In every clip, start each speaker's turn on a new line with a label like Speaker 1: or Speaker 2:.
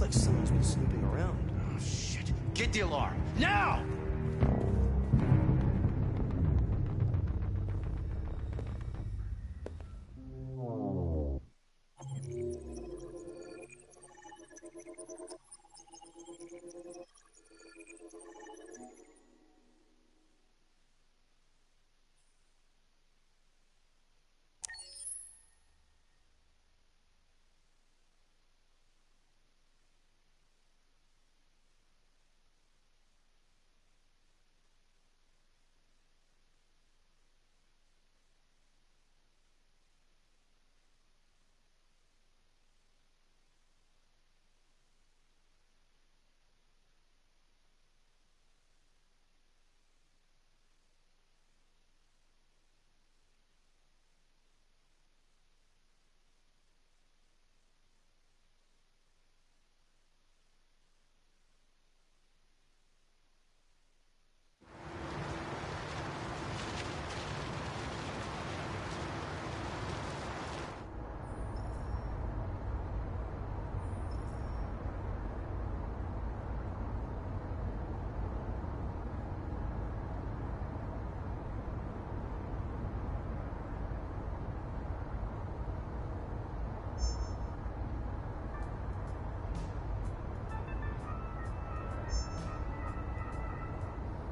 Speaker 1: Looks like someone's been snooping around.
Speaker 2: Oh, shit. Get the alarm. Now!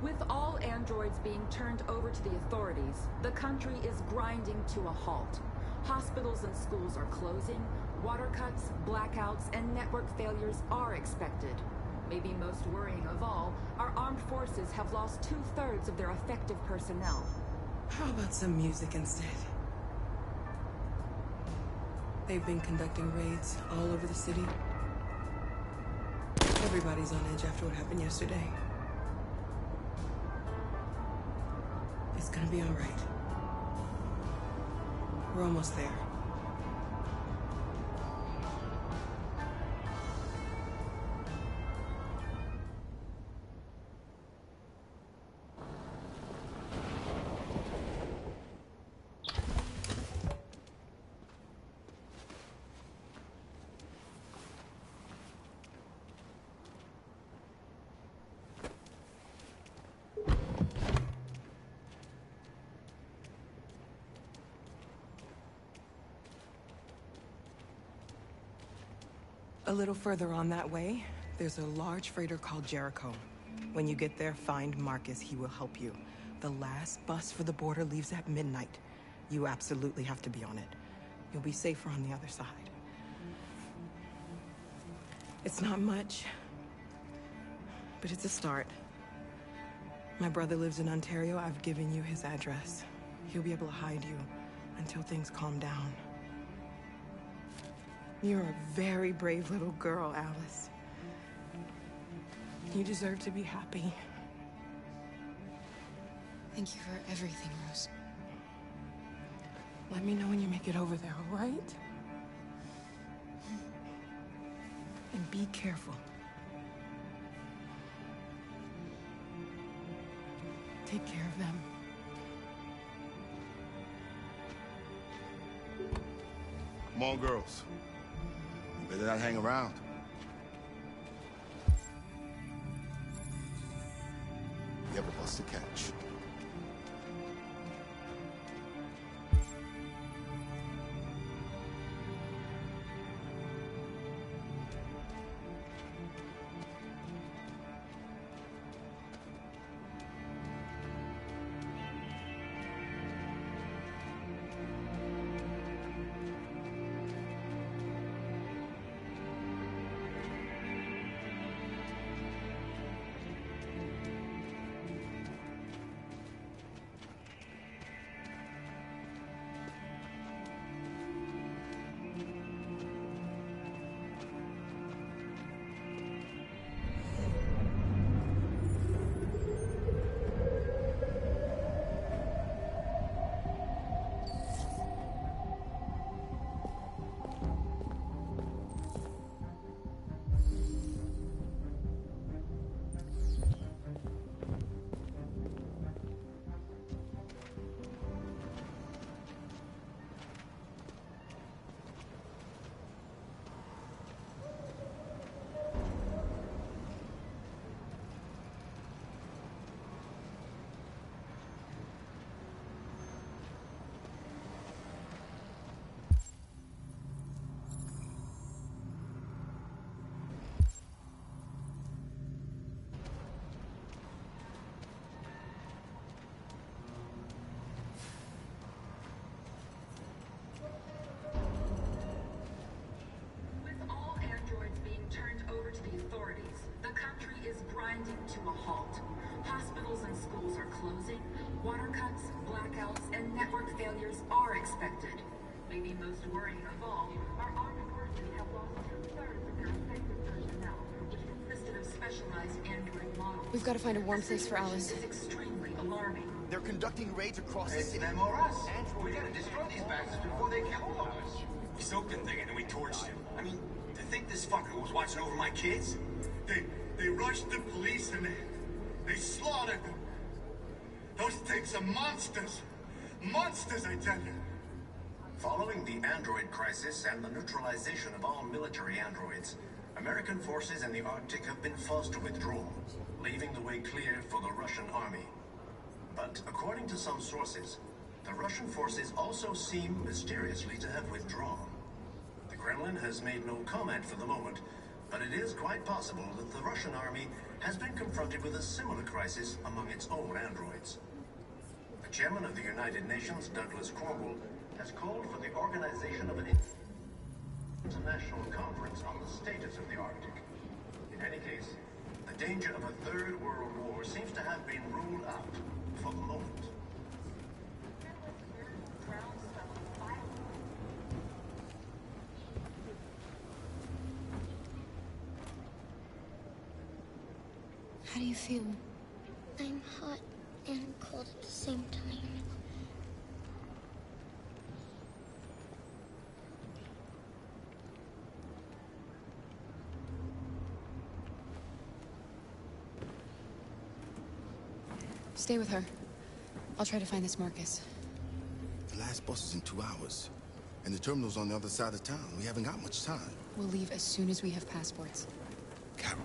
Speaker 3: With all androids being turned over to the authorities, the country is grinding to a halt. Hospitals and schools are closing, water cuts, blackouts, and network failures are expected. Maybe most worrying of all, our armed forces have lost 2/3 of their effective personnel.
Speaker 4: How about some music instead? They've been conducting raids all over the city. Everybody's on edge after what happened yesterday. It's gonna be all right. We're almost there. A little further on that way, there's a large freighter called Jericho. When you get there, find Marcus. He will help you. The last bus for the border leaves at midnight. You absolutely have to be on it. You'll be safer on the other side. It's not much, but it's a start. My brother lives in Ontario. I've given you his address. He'll be able to hide you until things calm down. You're a very brave little girl, Alice. You deserve to be happy.
Speaker 5: Thank you for everything, Rose.
Speaker 4: Let me know when you make it over there, all right? And be careful. Take care of them.
Speaker 6: Come on, girls. You better not hang around. You have a bus to catch.
Speaker 3: Hospitals and schools are closing. Water cuts, blackouts, and network failures are expected. Maybe most worrying of all, our armed forces have lost 2/3 of their effective personnel, which consisted of specialized android models.
Speaker 5: We've got to find a warm place for Alice.
Speaker 3: This is extremely alarming.
Speaker 1: They're conducting raids across the
Speaker 2: It's
Speaker 1: city.
Speaker 2: them or us. We gotta destroy these bastards before they kill all of us.
Speaker 7: We soaked them thing and then we torched him. I mean, to think this fucker was watching over my kids?
Speaker 6: They rushed the police and they slaughtered them. Those things are monsters. Monsters, I tell you.
Speaker 7: Following the android crisis and the neutralization of all military androids, American forces in the Arctic have been forced to withdraw, leaving the way clear for the Russian army. But according to some sources, the Russian forces also seem mysteriously to have withdrawn. The Kremlin has made no comment for the moment, but it is quite possible that the Russian army has been confronted with a similar crisis among its own androids. The chairman of the United Nations, Douglas Cornwall, has called for the organization of an international conference on the status of the Arctic. In any case, the danger of a third world war seems to have been ruled out for the moment.
Speaker 5: How do you feel?
Speaker 8: I'm hot and cold at the same time.
Speaker 5: Stay with her. I'll try to find this Marcus.
Speaker 6: The last bus is in 2 hours. And the terminal's on the other side of town. We haven't got much time.
Speaker 5: We'll leave as soon as we have passports.
Speaker 6: Carol,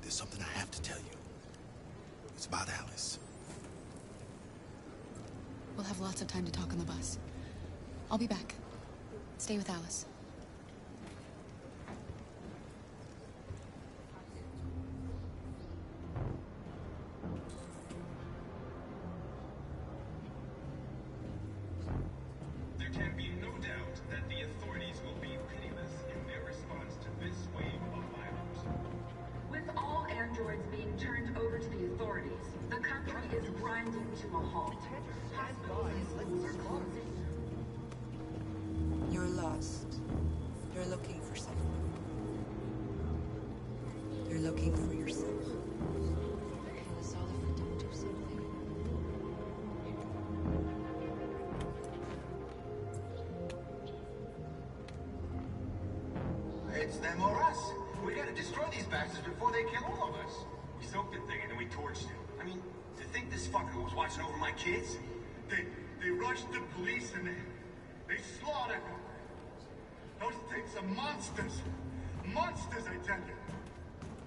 Speaker 6: there's something I have to tell you. It's about Alice.
Speaker 5: We'll have lots of time to talk on the bus. I'll be back. Stay with Alice.
Speaker 7: There can be no doubt that the authorities will be pitiless in their response to this wave of violence.
Speaker 3: With all androids being turned over to the authorities, the country is grinding to a halt. Hospitals and schools are closing.
Speaker 4: You're lost. You're looking for something. You're looking for yourself.
Speaker 2: It's them or us. We gotta destroy these bastards before they kill all of us.
Speaker 7: We soaked them thing and then we torched him. I mean, to think this fucker was watching over my kids?
Speaker 6: They rushed the police and they slaughtered them. Those things are monsters. Monsters, I tell you.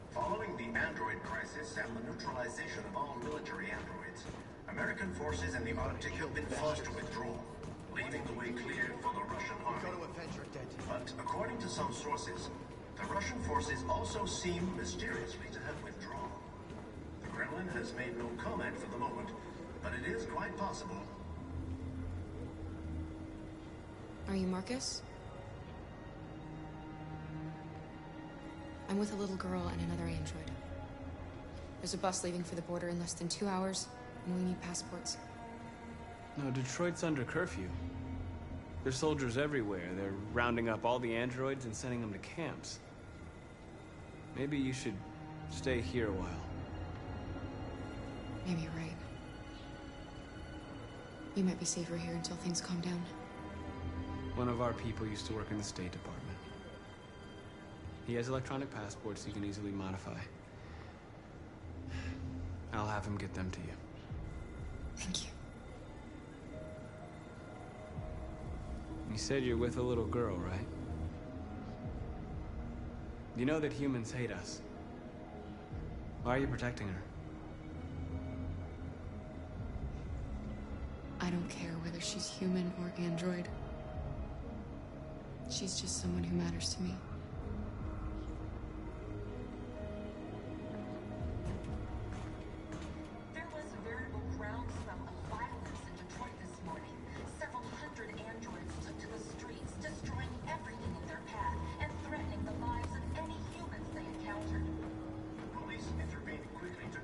Speaker 7: Following the android crisis and the neutralization of all military androids, American forces in the Arctic have been forced to withdraw, leaving the way clear for the Russian
Speaker 1: Go to
Speaker 7: army.
Speaker 1: avenge your dead.
Speaker 7: But according to some sources, the Russian forces also seem mysteriously to have withdrawn. The Kremlin has made no comment for the moment, but it is quite possible.
Speaker 5: Are you Marcus? I'm with a little girl and another android. There's a bus leaving for the border in less than 2 hours, and we need passports.
Speaker 9: No, Detroit's under curfew. There's soldiers everywhere. They're rounding up all the androids and sending them to camps. Maybe you should stay here a while.
Speaker 5: Maybe you're right. You might be safer here until things calm down.
Speaker 9: One of our people used to work in the State Department. He has electronic passports he can easily modify. I'll have him get them to you.
Speaker 5: Thank you.
Speaker 9: You said you're with a little girl, right? You know that humans hate us. Why are you protecting her?
Speaker 5: I don't care whether she's human or android. She's just someone who matters to me.
Speaker 3: There was a veritable groundswell of violence in Detroit this morning. Several hundred androids took to the streets, destroying everything in their path and threatening the lives of any humans they encountered.
Speaker 7: The police intervened quickly to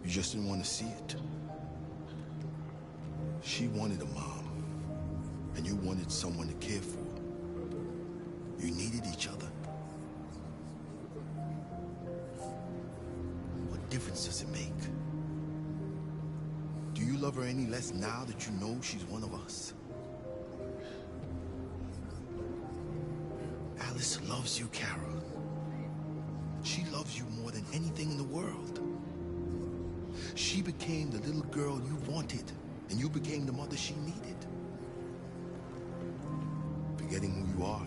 Speaker 1: You just didn't want to see it. She wanted a mom, and you wanted someone to care for. You needed each other. What difference does it make? Do you love her any less now that you know she's one of us? Alice loves you, Kara. She loves you more than anything in the world. She became the little girl you wanted, and you became the mother she needed. Forgetting who you are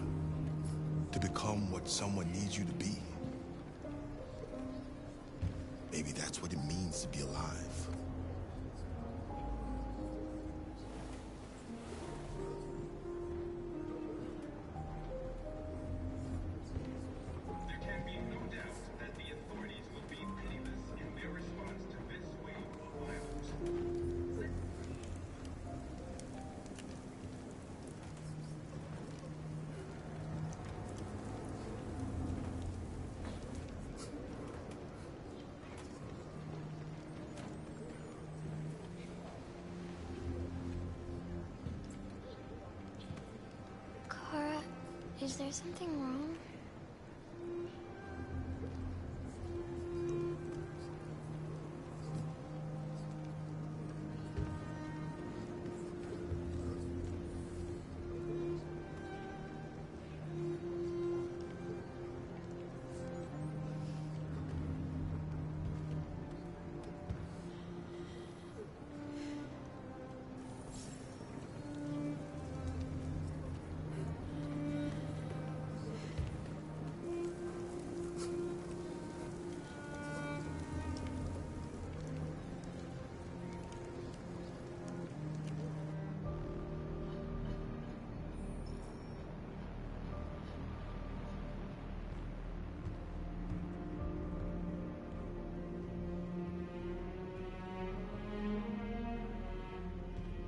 Speaker 1: to become what someone needs you to be. Maybe that's what it means to be alive.
Speaker 10: There can be no doubt that the authorities will be pitiless in their response to this wave of violence.
Speaker 8: Kara, is there something wrong?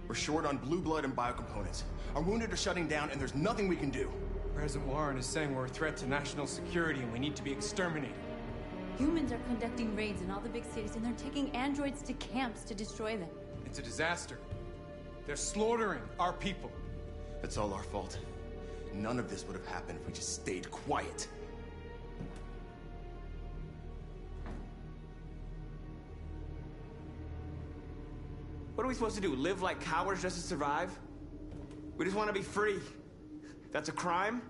Speaker 11: We're short on blue blood and biocomponents. Our wounded are shutting down, and there's nothing we can do.
Speaker 12: President Warren is saying we're a threat to national security and we need to be exterminated.
Speaker 13: Humans are conducting raids in all the big cities, and they're taking androids to camps to destroy them.
Speaker 12: It's a disaster. They're slaughtering our people.
Speaker 11: It's all our fault. None of this would have happened if we just stayed quiet.
Speaker 9: What are we supposed to do? Live like cowards just to survive? We just want to be free. That's a crime?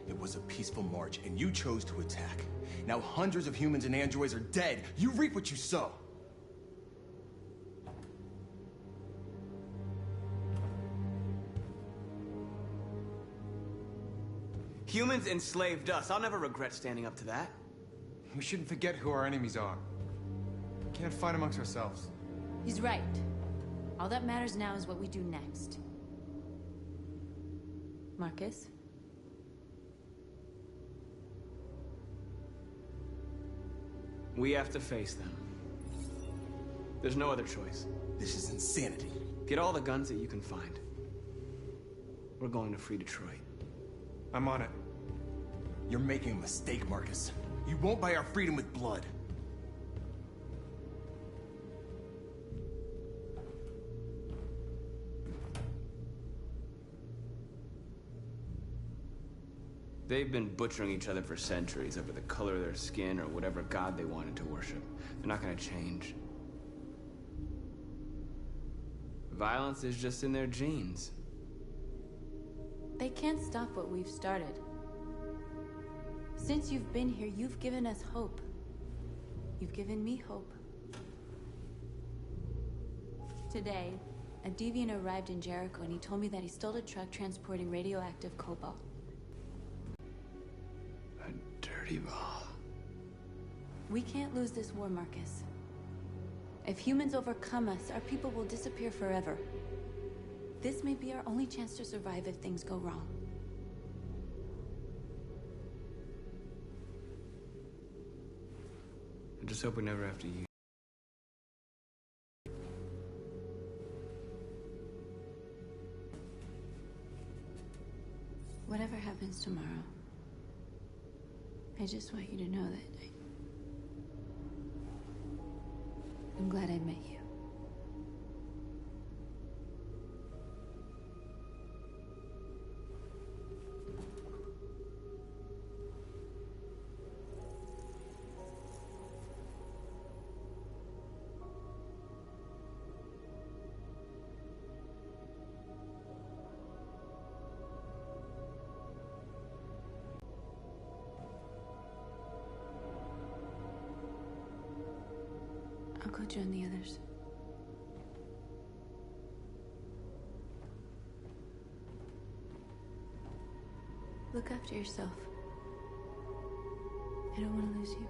Speaker 11: It was a peaceful march, and you chose to attack. Now hundreds of humans and androids are dead. You reap what you sow.
Speaker 9: Humans enslaved us. I'll never regret standing up to that.
Speaker 12: We shouldn't forget who our enemies are. We can't fight amongst ourselves.
Speaker 13: He's right. All that matters now is what we do next. Marcus?
Speaker 9: We have to face them. There's no other choice.
Speaker 11: This is insanity.
Speaker 9: Get all the guns that you can find. We're going to free Detroit.
Speaker 12: I'm on it.
Speaker 11: You're making a mistake, Marcus. You won't buy our freedom with blood.
Speaker 9: They've been butchering each other for centuries over the color of their skin or whatever god they wanted to worship. They're not gonna change. Violence is just in their genes.
Speaker 13: They can't stop what we've started. Since you've been here, you've given us hope. You've given me hope. Today, a deviant arrived in Jericho and he told me that he stole a truck transporting radioactive cobalt.
Speaker 9: A dirty ball.
Speaker 13: We can't lose this war, Marcus. If humans overcome us, our people will disappear forever. This may be our only chance to survive if things go wrong.
Speaker 9: I just hope we never have to use.
Speaker 13: Whatever happens tomorrow, I just want you to know that I'm glad I met you. I'll go join the others. Look after yourself. I don't want to lose you.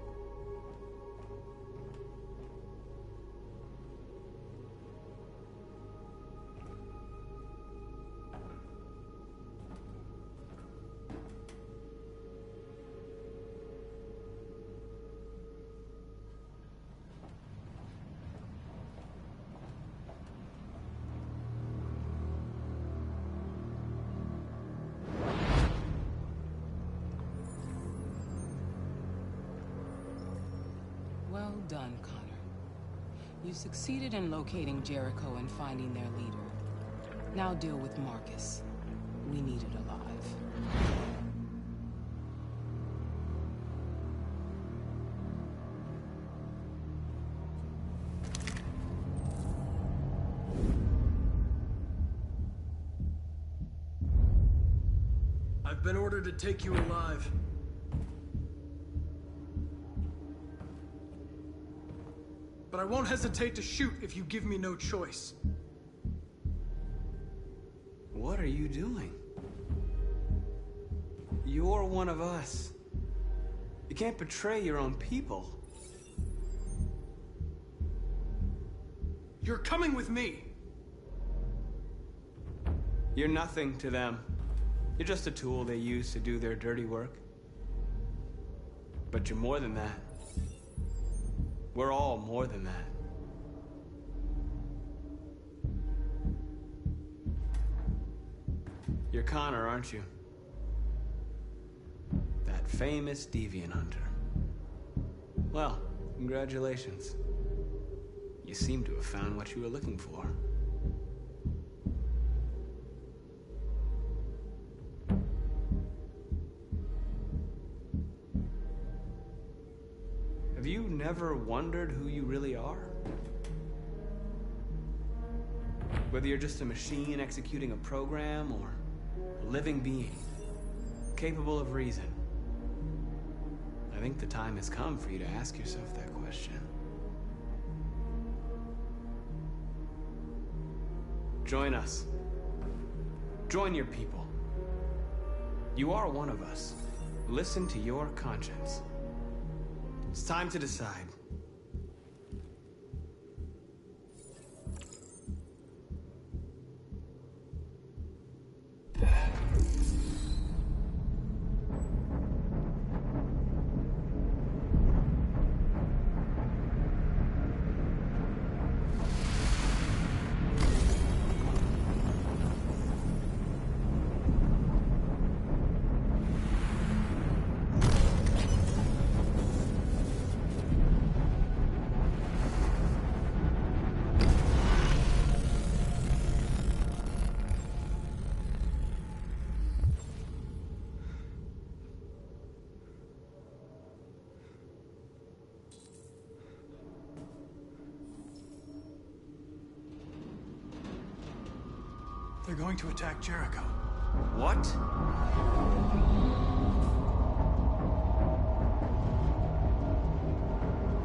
Speaker 4: Well done, Connor. You succeeded in locating Jericho and finding their leader. Now deal with Marcus. We need it alive.
Speaker 14: I've been ordered to take you alive. But I won't hesitate to shoot if you give me no choice.
Speaker 9: What are you doing? You're one of us. You can't betray your own people.
Speaker 14: You're coming with me.
Speaker 9: You're nothing to them. You're just a tool they use to do their dirty work. But you're more than that. We're all more than that. You're Connor, aren't you? That famous deviant hunter. Well, congratulations. You seem to have found what you were looking for. Have you never wondered who you really are? Whether you're just a machine executing a program or a living being, capable of reason. I think the time has come for you to ask yourself that question. Join us. Join your people. You are one of us. Listen to your conscience. It's time to decide.
Speaker 14: They're going to attack Jericho.
Speaker 9: What?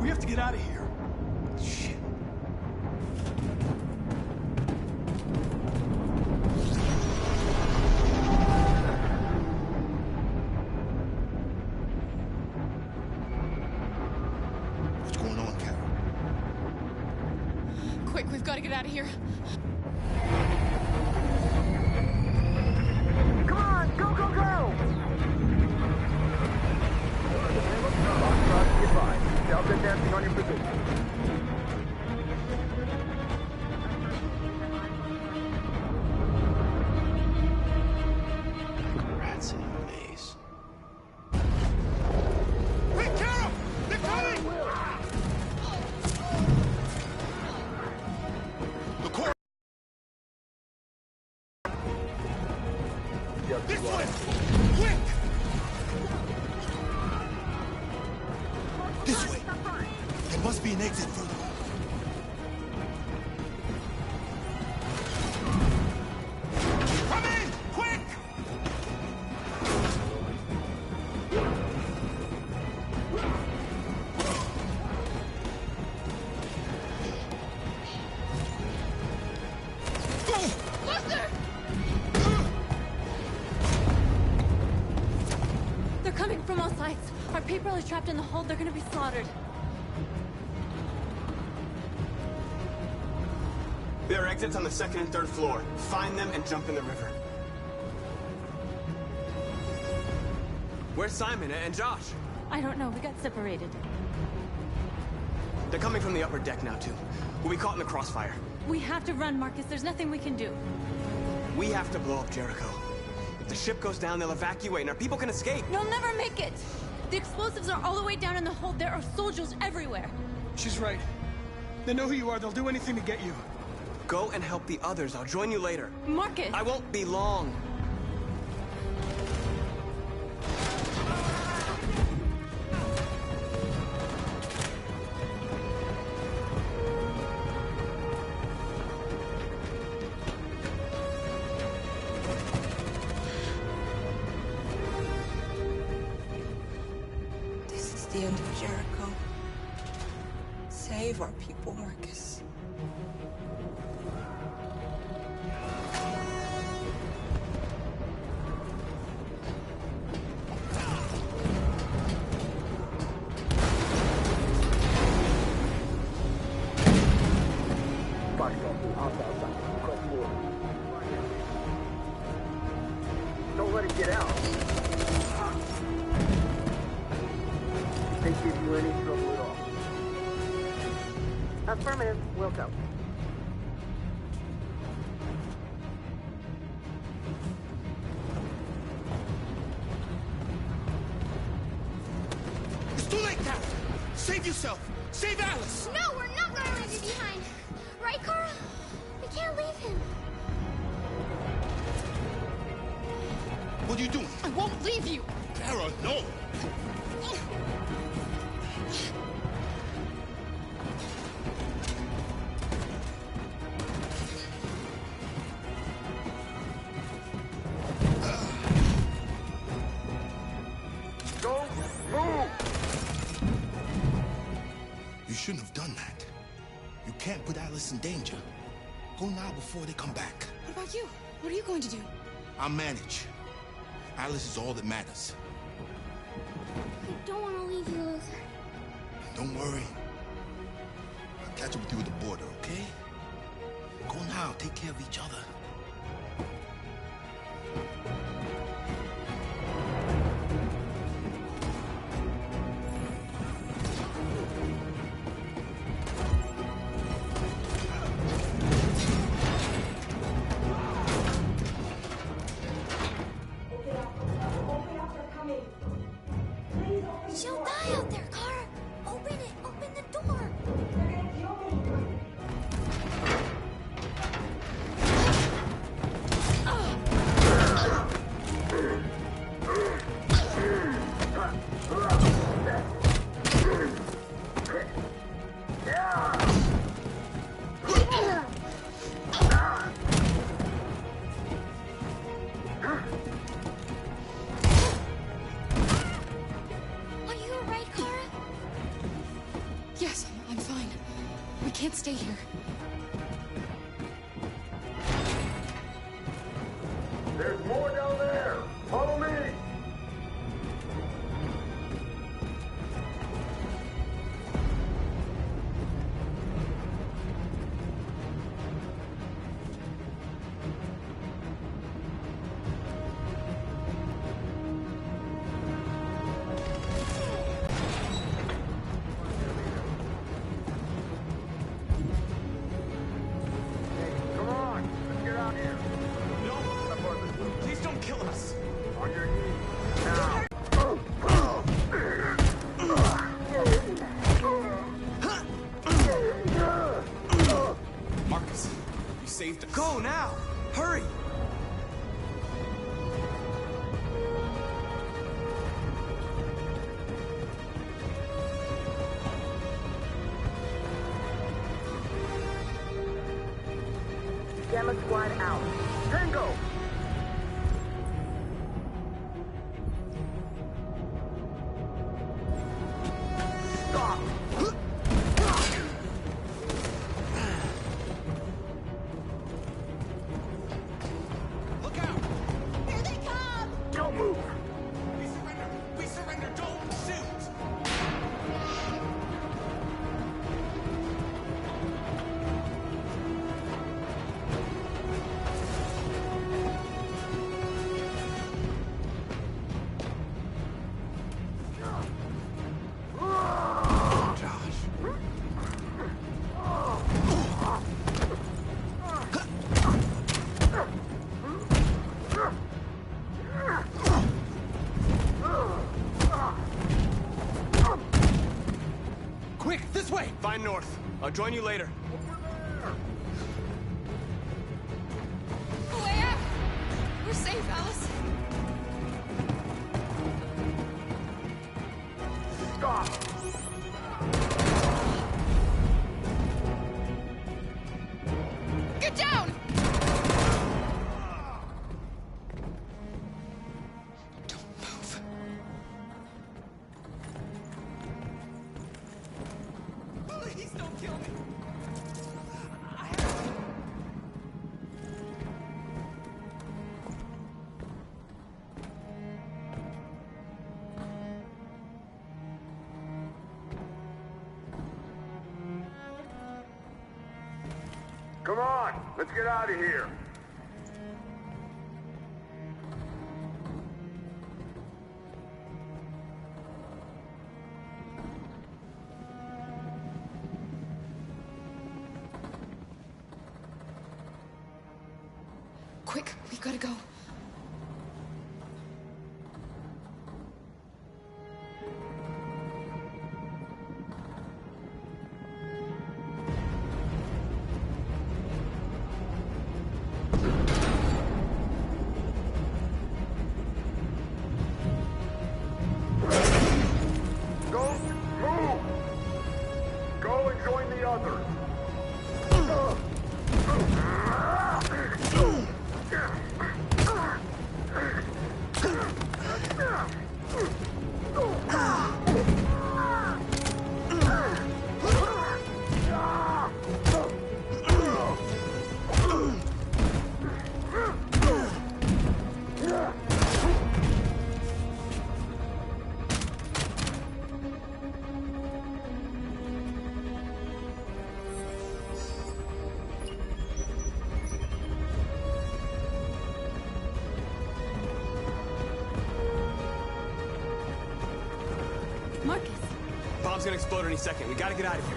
Speaker 14: We have to get out of here.
Speaker 9: Shit.
Speaker 1: What's going on, Carol?
Speaker 5: Quick, we've got to get out of here.
Speaker 15: Come on, go, go, go! Delta dancing on your position.
Speaker 1: Rats in a maze. must be an exit further on. Come in! Quick!
Speaker 5: Buster!
Speaker 13: They're coming from all sides. Our people are trapped in the hold. They're gonna be slaughtered.
Speaker 11: There are exits on the second and third floor. Find them and jump in the river.
Speaker 9: Where's Simon and Josh?
Speaker 13: I don't know. We got separated.
Speaker 11: They're coming from the upper deck now, too. We'll be caught in the crossfire.
Speaker 13: We have to run, Marcus. There's nothing we can do.
Speaker 11: We have to blow up Jericho. If the ship goes down, they'll evacuate and our people can escape.
Speaker 13: You'll never make it! The explosives are all the way down in the hold. There are soldiers everywhere.
Speaker 14: She's right. They know who you are. They'll do anything to get you.
Speaker 11: Go and help the others. I'll join you later.
Speaker 13: Marcus!
Speaker 11: I won't be long.
Speaker 4: This is the end of Jericho. Save our people, Marcus.
Speaker 15: Don't let it get out. They give you any trouble at all. Affirmative. Will go.
Speaker 1: It's too late, Captain! Save yourself! Save Alice!
Speaker 8: No, we're not gonna leave you behind. Right, Kara? We can't leave him.
Speaker 1: What are you doing?
Speaker 8: I won't leave you.
Speaker 1: Kara, no!
Speaker 15: Don't move!
Speaker 1: You shouldn't have done that. You can't put Alice in danger. Go now before they come back.
Speaker 5: What about you? What are you going to do?
Speaker 1: I'll manage. Alice is all that matters.
Speaker 8: I don't want to leave you, Luther.
Speaker 1: Don't worry. I'll catch up with you at the border, okay? Go now. Take care of each other.
Speaker 8: She'll die out there, Kara. Open it. Open the door. Are you alright, Kara?
Speaker 5: Yes, I'm fine. We can't stay here.
Speaker 15: There's more down there! Follow me! Gamma Squad out. Tango! Stop!
Speaker 11: Look out!
Speaker 8: Here they come!
Speaker 15: Don't move!
Speaker 11: We surrender! We surrender! Don't shoot! Quick, this way!
Speaker 9: Find North. I'll join you later.
Speaker 5: Way out! We're safe, Alice.
Speaker 15: Stop!
Speaker 5: Get down! Don't move.
Speaker 11: Please don't kill me!
Speaker 6: Come on, let's get out of here.
Speaker 5: Quick, we gotta go.
Speaker 6: Don't move! Go and join the others.
Speaker 13: Marcus.
Speaker 9: Bomb's gonna explode any second. We gotta get out of here.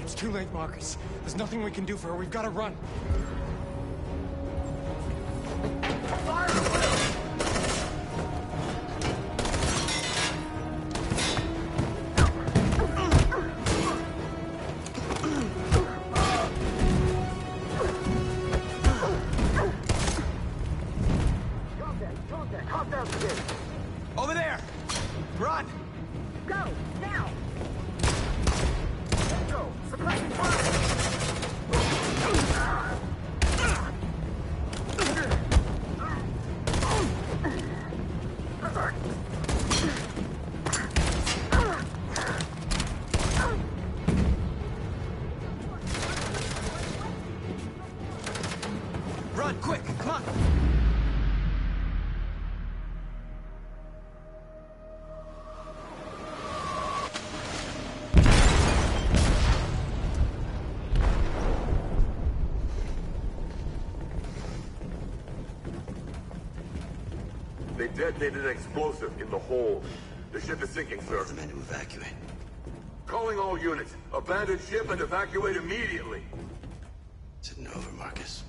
Speaker 12: It's too late, Marcus. There's nothing we can do for her. We've got to run.
Speaker 11: Over there! Run!
Speaker 15: Go! Now! Tango! Suppressing fire!
Speaker 11: Run, quick! Come on!
Speaker 6: They detonated an explosive in the hold. The ship is sinking, sir.
Speaker 1: The men to evacuate.
Speaker 6: Calling all units. Abandon ship and evacuate immediately.
Speaker 1: Is it over, Marcus?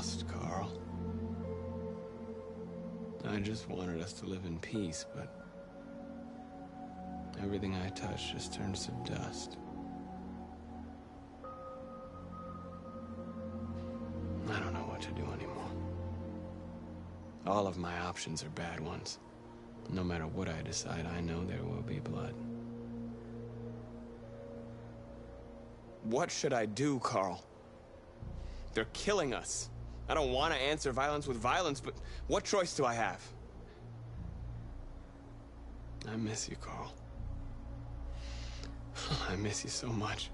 Speaker 9: lost, Carl. I just wanted us to live in peace, but everything I touch just turns to dust. I don't know what to do anymore. All of my options are bad ones. No matter what I decide, I know there will be blood. What should I do, Carl? They're killing us. I don't want to answer violence with violence, but what choice do I have? I miss you, Carl. I miss you so much.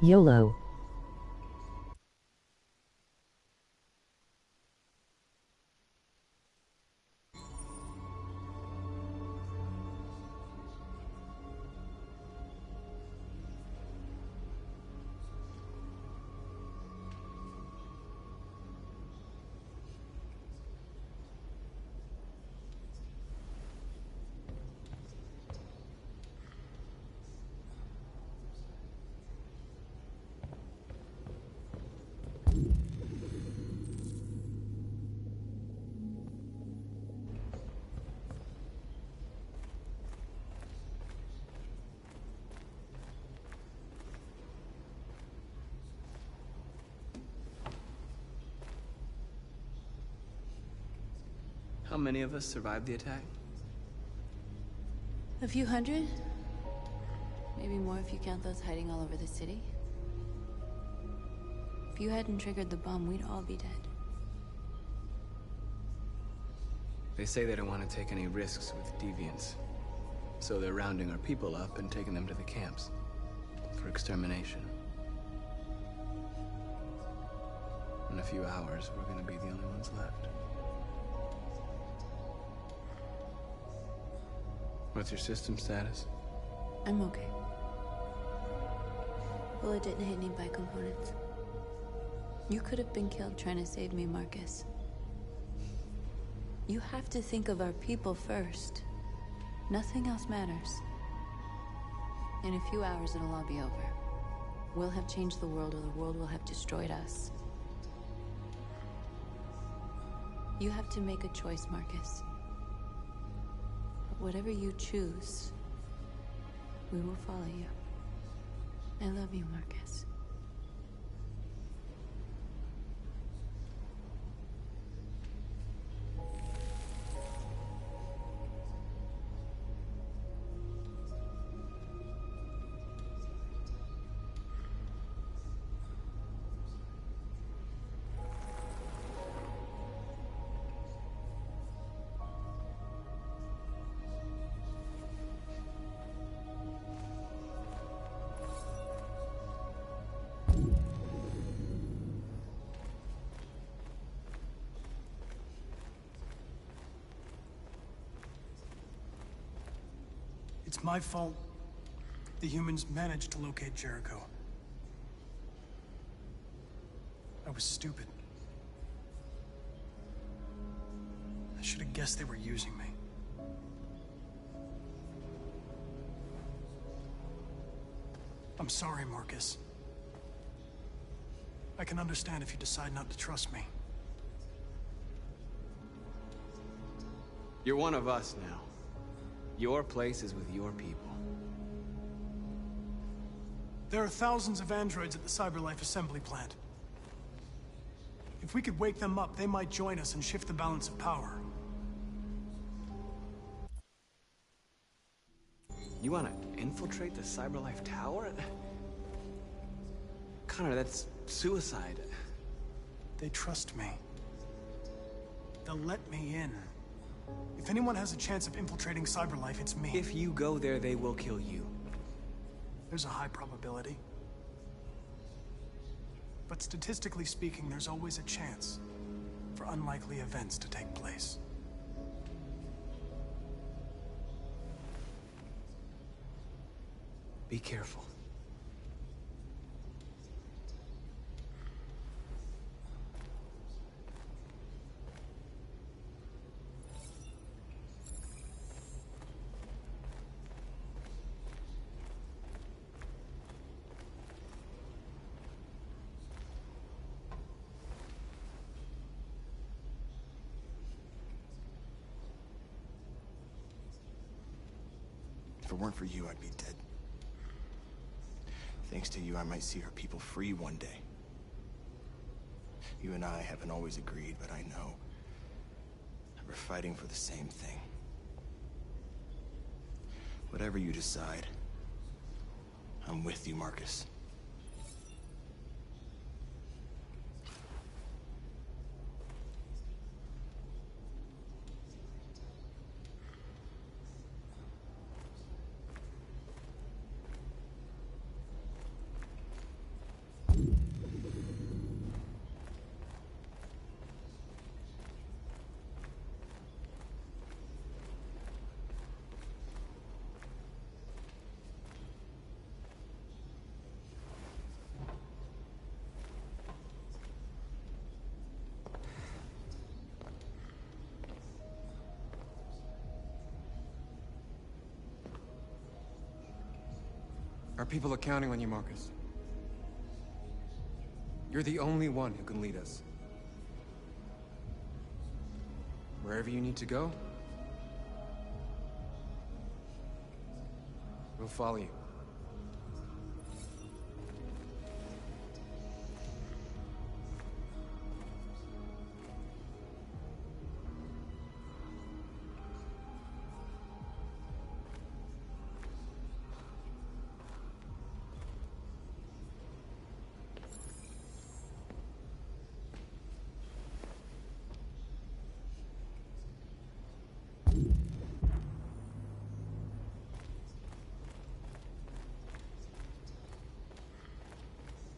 Speaker 16: YOLO.
Speaker 9: How many of us survived the attack?
Speaker 13: A few hundred? Maybe more if you count those hiding all over the city. If you hadn't triggered the bomb, we'd all be dead.
Speaker 9: They say they don't want to take any risks with deviants. So they're rounding our people up and taking them to the camps for extermination. In a few hours, we're gonna be the only ones left. What's your system status?
Speaker 13: I'm okay. Bullet didn't hit any bicomponents. You could have been killed trying to save me, Marcus. You have to think of our people first. Nothing else matters. In a few hours, it'll all be over. We'll have changed the world, or the world will have destroyed us. You have to make a choice, Marcus. But whatever you choose, we will follow you. I love you, Marcus.
Speaker 14: It's my fault the humans managed to locate Jericho. I was stupid. I should have guessed they were using me. I'm sorry, Marcus. I can understand if you decide not to trust me.
Speaker 9: You're one of us now. Your place is with your people.
Speaker 14: There are thousands of androids at the CyberLife assembly plant. If we could wake them up, they might join us and shift the balance of power.
Speaker 9: You want to infiltrate the CyberLife Tower? Connor, that's suicide.
Speaker 14: They trust me. They'll let me in. If anyone has a chance of infiltrating CyberLife, it's me.
Speaker 9: If you go there, they will kill you.
Speaker 14: There's a high probability. But statistically speaking, there's always a chance for unlikely events to take place.
Speaker 9: Be careful.
Speaker 11: If it weren't for you, I'd be dead. Thanks to you, I might see our people free one day. You and I haven't always agreed, but I know we're fighting for the same thing. Whatever you decide, I'm with you, Marcus.
Speaker 12: Our people are counting on you, Marcus. You're the only one who can lead us. Wherever you need to go, we'll follow you.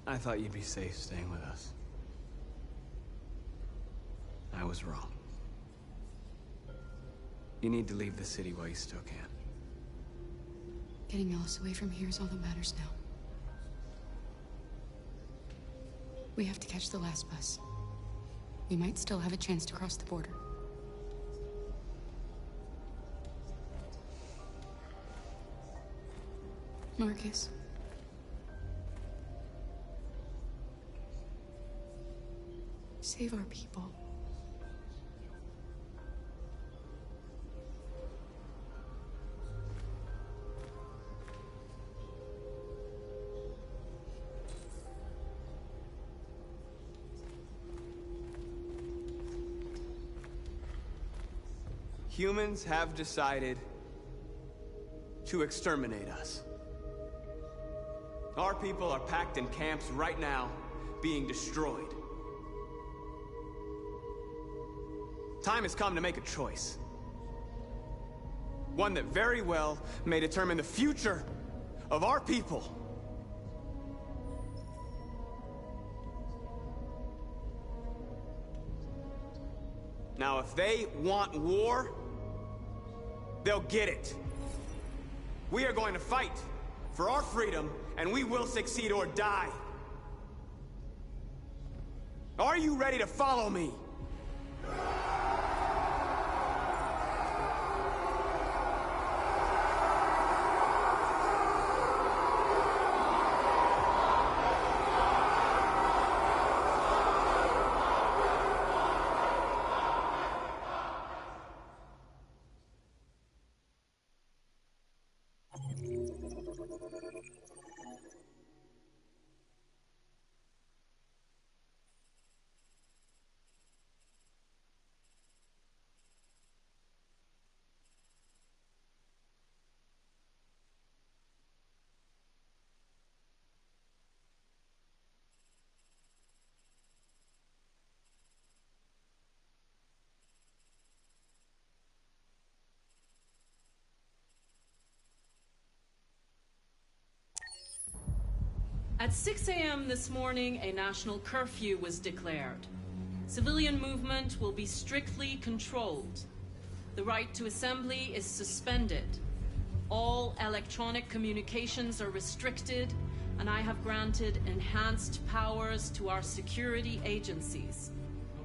Speaker 9: I thought you'd be safe staying with us. I was wrong. You need to leave the city while you still can.
Speaker 5: Getting Alice away from here is all that matters now. We have to catch the last bus. We might still have a chance to cross the border. Marcus. Save our people.
Speaker 9: Humans have decided to exterminate us. Our people are packed in camps right now, being destroyed. Time has come to make a choice. One that very well may determine the future of our people. Now, if they want war, they'll get it. We are going to fight for our freedom, and we will succeed or die. Are you ready to follow me?
Speaker 17: At 6 a.m. this morning, a national curfew was declared. Civilian movement will be strictly controlled. The right to assembly is suspended. All electronic communications are restricted, and I have granted enhanced powers to our security agencies.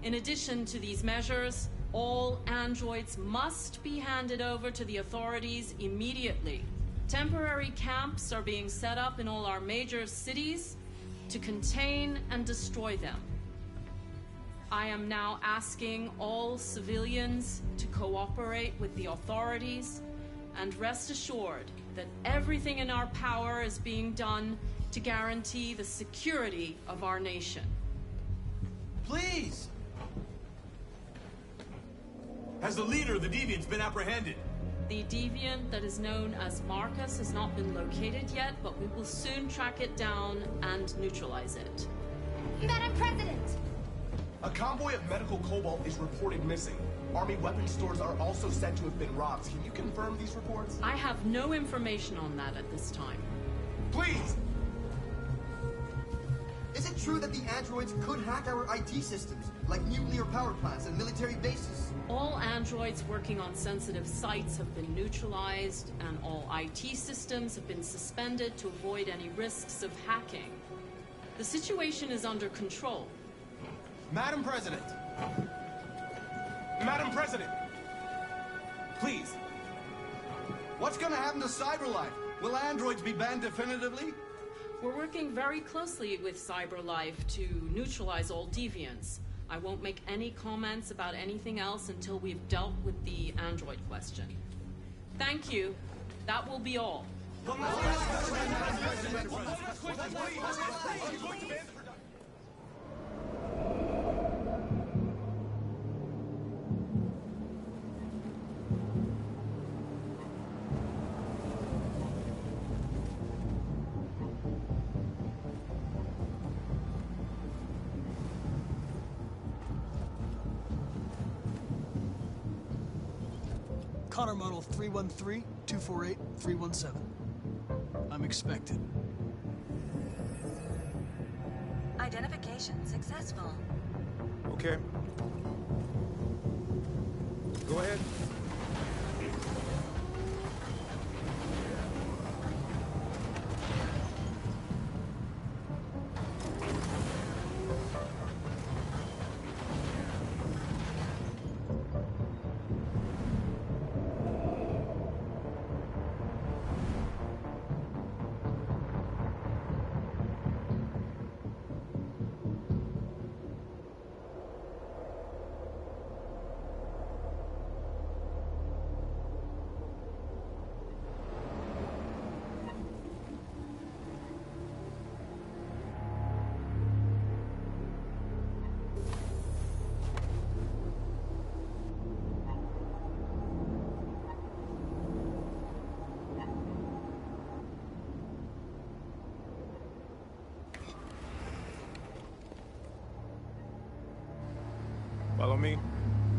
Speaker 17: In addition to these measures, all androids must be handed over to the authorities immediately. Temporary camps are being set up in all our major cities to contain and destroy them. I am now asking all civilians to cooperate with the authorities and rest assured that everything in our power is being done to guarantee the security of our nation.
Speaker 11: Please!
Speaker 18: Has the leader of the Deviants been apprehended?
Speaker 17: The deviant that is known as Marcus has not been located yet, but we will soon track it down and neutralize it.
Speaker 8: Madam President!
Speaker 11: A convoy of medical cobalt is reported missing. Army weapon stores are also said to have been robbed. Can you confirm these reports?
Speaker 17: I have no information on that at this time.
Speaker 11: Please!
Speaker 19: Is it true that the androids could hack our IT systems, like nuclear power plants and military bases?
Speaker 17: All androids working on sensitive sites have been neutralized, and all IT systems have been suspended to avoid any risks of hacking. The situation is under control.
Speaker 11: Madam President! Madam President! Please!
Speaker 20: What's gonna happen to CyberLife? Will androids be banned definitively?
Speaker 17: We're working very closely with CyberLife to neutralize all deviants. I won't make any comments about anything else until we've dealt with the android question. Thank you. That will be all.
Speaker 14: Connor model 313-248-317. I'm expected.
Speaker 21: Identification successful.
Speaker 12: Okay. Go ahead. Follow me.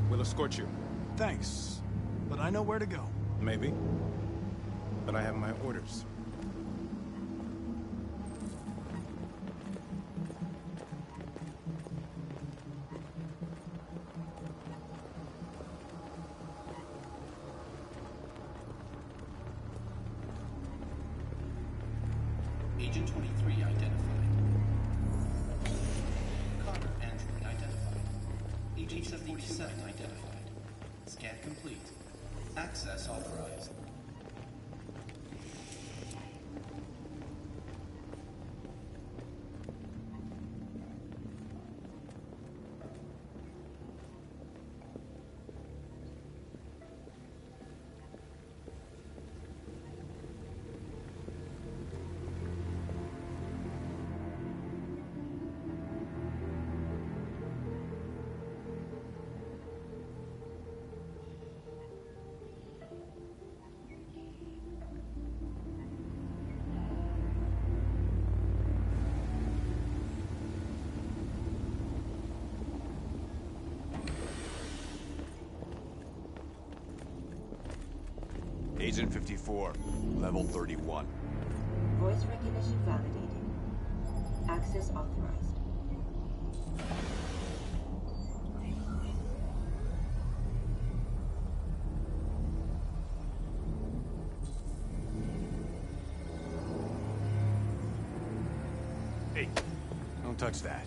Speaker 12: We'll escort you.
Speaker 14: Thanks, but I know where to go.
Speaker 12: Maybe. But I have my orders.
Speaker 22: Agent 23 identified. Connor android identified. Agent 77 identified. Scan complete. Access authorized.
Speaker 23: Agent 54, level 31.
Speaker 21: Voice recognition validated. Access authorized.
Speaker 12: Hey, don't touch that.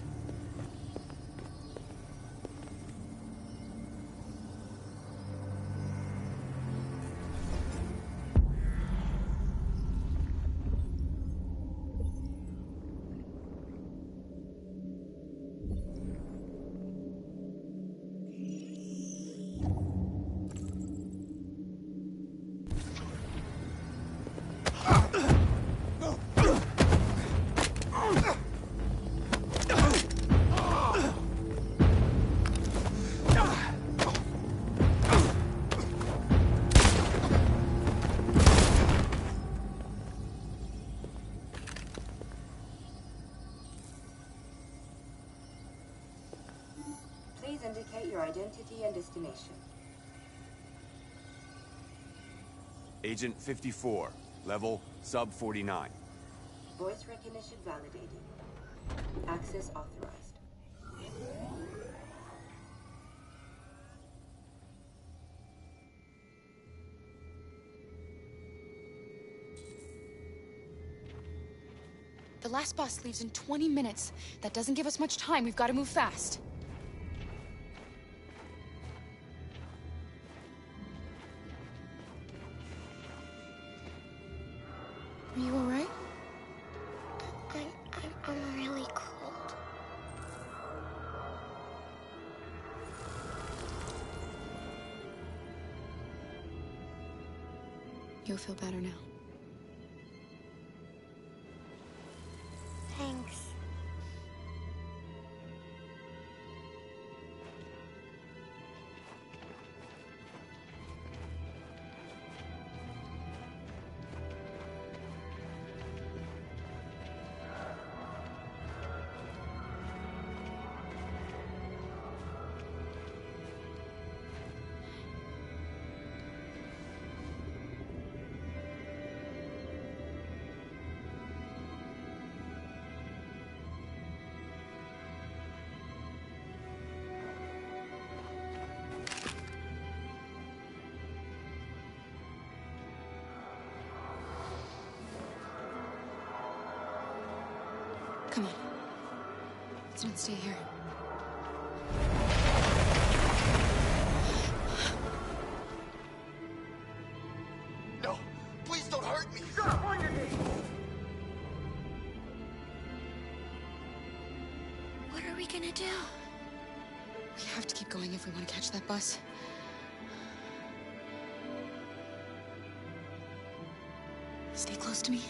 Speaker 21: Please indicate your identity and destination.
Speaker 2: Agent 54, level sub 49.
Speaker 21: Voice recognition validated. Access authorized.
Speaker 5: The last bus leaves in 20 minutes. That doesn't give us much time. We've got to move fast. Are you all right?
Speaker 8: I'm really cold.
Speaker 5: You'll feel better now.
Speaker 8: Thanks.
Speaker 5: Come on. Let's not stay here.
Speaker 19: No! Please don't hurt me!
Speaker 21: Stop on your knees!
Speaker 8: What are we gonna do?
Speaker 5: We have to keep going if we want to catch that bus. Stay close to me.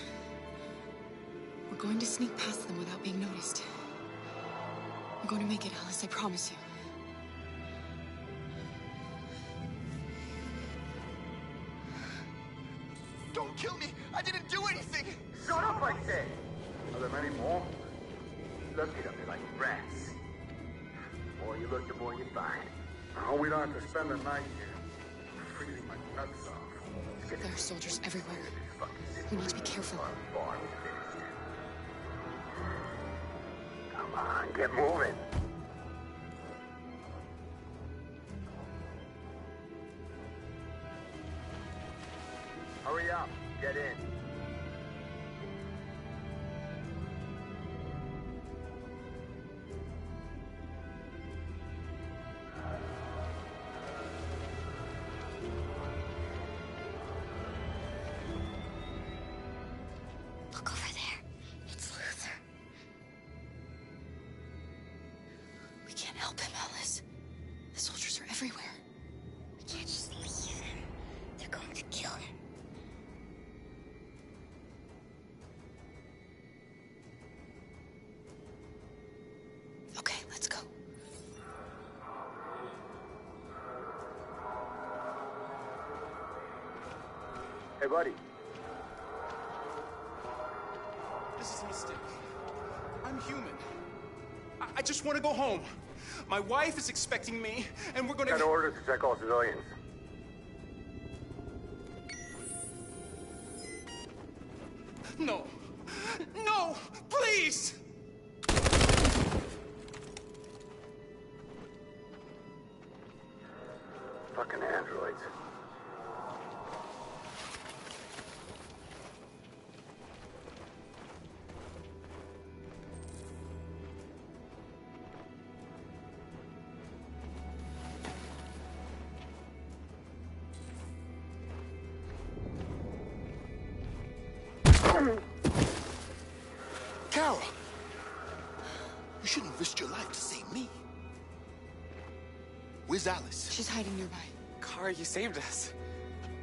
Speaker 5: We're going to sneak past them without being noticed. We're going to make it, Alice, I promise you.
Speaker 19: Don't kill me! I didn't do anything!
Speaker 21: Shut up, I said!
Speaker 3: Are there many more? Look at them, they're like rats. The more you look, the more you find. Oh, we don't have to spend the night here. I'm freezing my nuts off.
Speaker 5: There are soldiers everywhere. We need to be careful.
Speaker 3: Come on, get moving. Hurry up, get in.
Speaker 8: Look over there. It's Luther.
Speaker 5: We can't help him, Alice. The soldiers are everywhere.
Speaker 8: We can't just leave him. They're going to kill him.
Speaker 5: Okay, let's go.
Speaker 3: Hey, buddy.
Speaker 11: This is a mistake. I'm human. I just want to go home. My wife is expecting me, and we're gonna...
Speaker 3: Got orders to check all civilians.
Speaker 11: No. No! Please!
Speaker 1: Kara! You shouldn't have risked your life to save me. Where's Alice?
Speaker 5: She's hiding nearby.
Speaker 7: Kara, you saved us.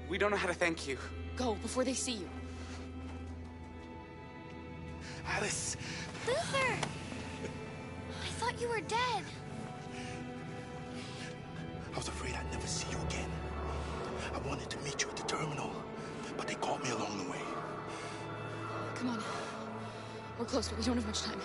Speaker 7: We don't know how to thank you.
Speaker 5: Go, before they see you.
Speaker 1: Alice!
Speaker 8: Luther! I thought you were dead.
Speaker 1: I was afraid I'd never see you again. I wanted to meet you at the terminal, but they caught me along the way.
Speaker 5: Come on. We're close, but we don't have much time.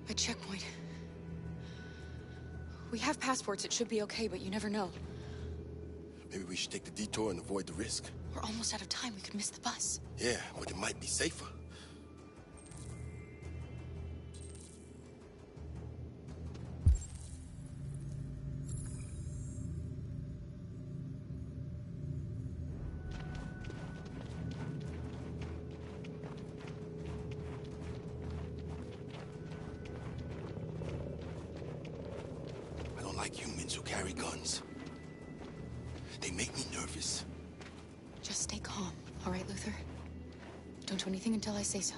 Speaker 5: A checkpoint. We have passports, it should be okay, but you never know.
Speaker 1: Maybe we should take the detour and avoid the risk.
Speaker 5: We're almost out of time, we could miss the bus.
Speaker 1: Yeah, but it might be safer. Humans who carry guns. They make me nervous.
Speaker 5: Just stay calm, all right, Luther? Don't do anything until I say so.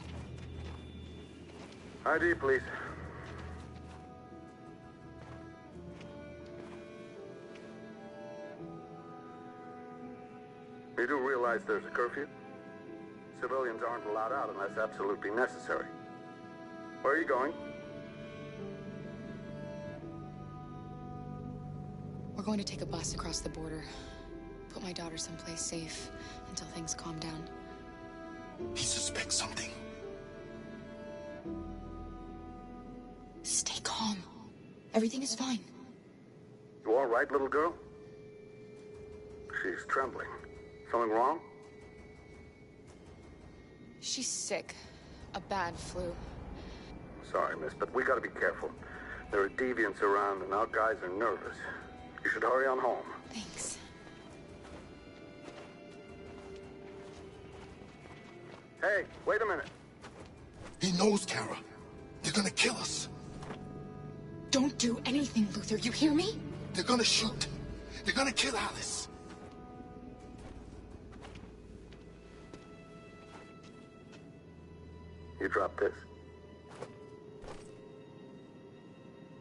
Speaker 3: ID, please. You do realize there's a curfew? Civilians aren't allowed out unless absolutely necessary. Where are you going?
Speaker 5: We're going to take a bus across the border. Put my daughter someplace safe until things calm down.
Speaker 1: He suspects something.
Speaker 5: Stay calm. Everything is fine.
Speaker 3: You all right, little girl? She's trembling. Something wrong?
Speaker 5: She's sick. A bad flu.
Speaker 3: Sorry, miss, but we gotta be careful. There are deviants around and our guys are nervous. You should hurry on home.
Speaker 5: Thanks.
Speaker 3: Hey, wait a minute.
Speaker 1: He knows, Kara. They're gonna kill us.
Speaker 5: Don't do anything, Luther. You hear me?
Speaker 1: They're gonna shoot. They're gonna kill Alice.
Speaker 3: You drop this.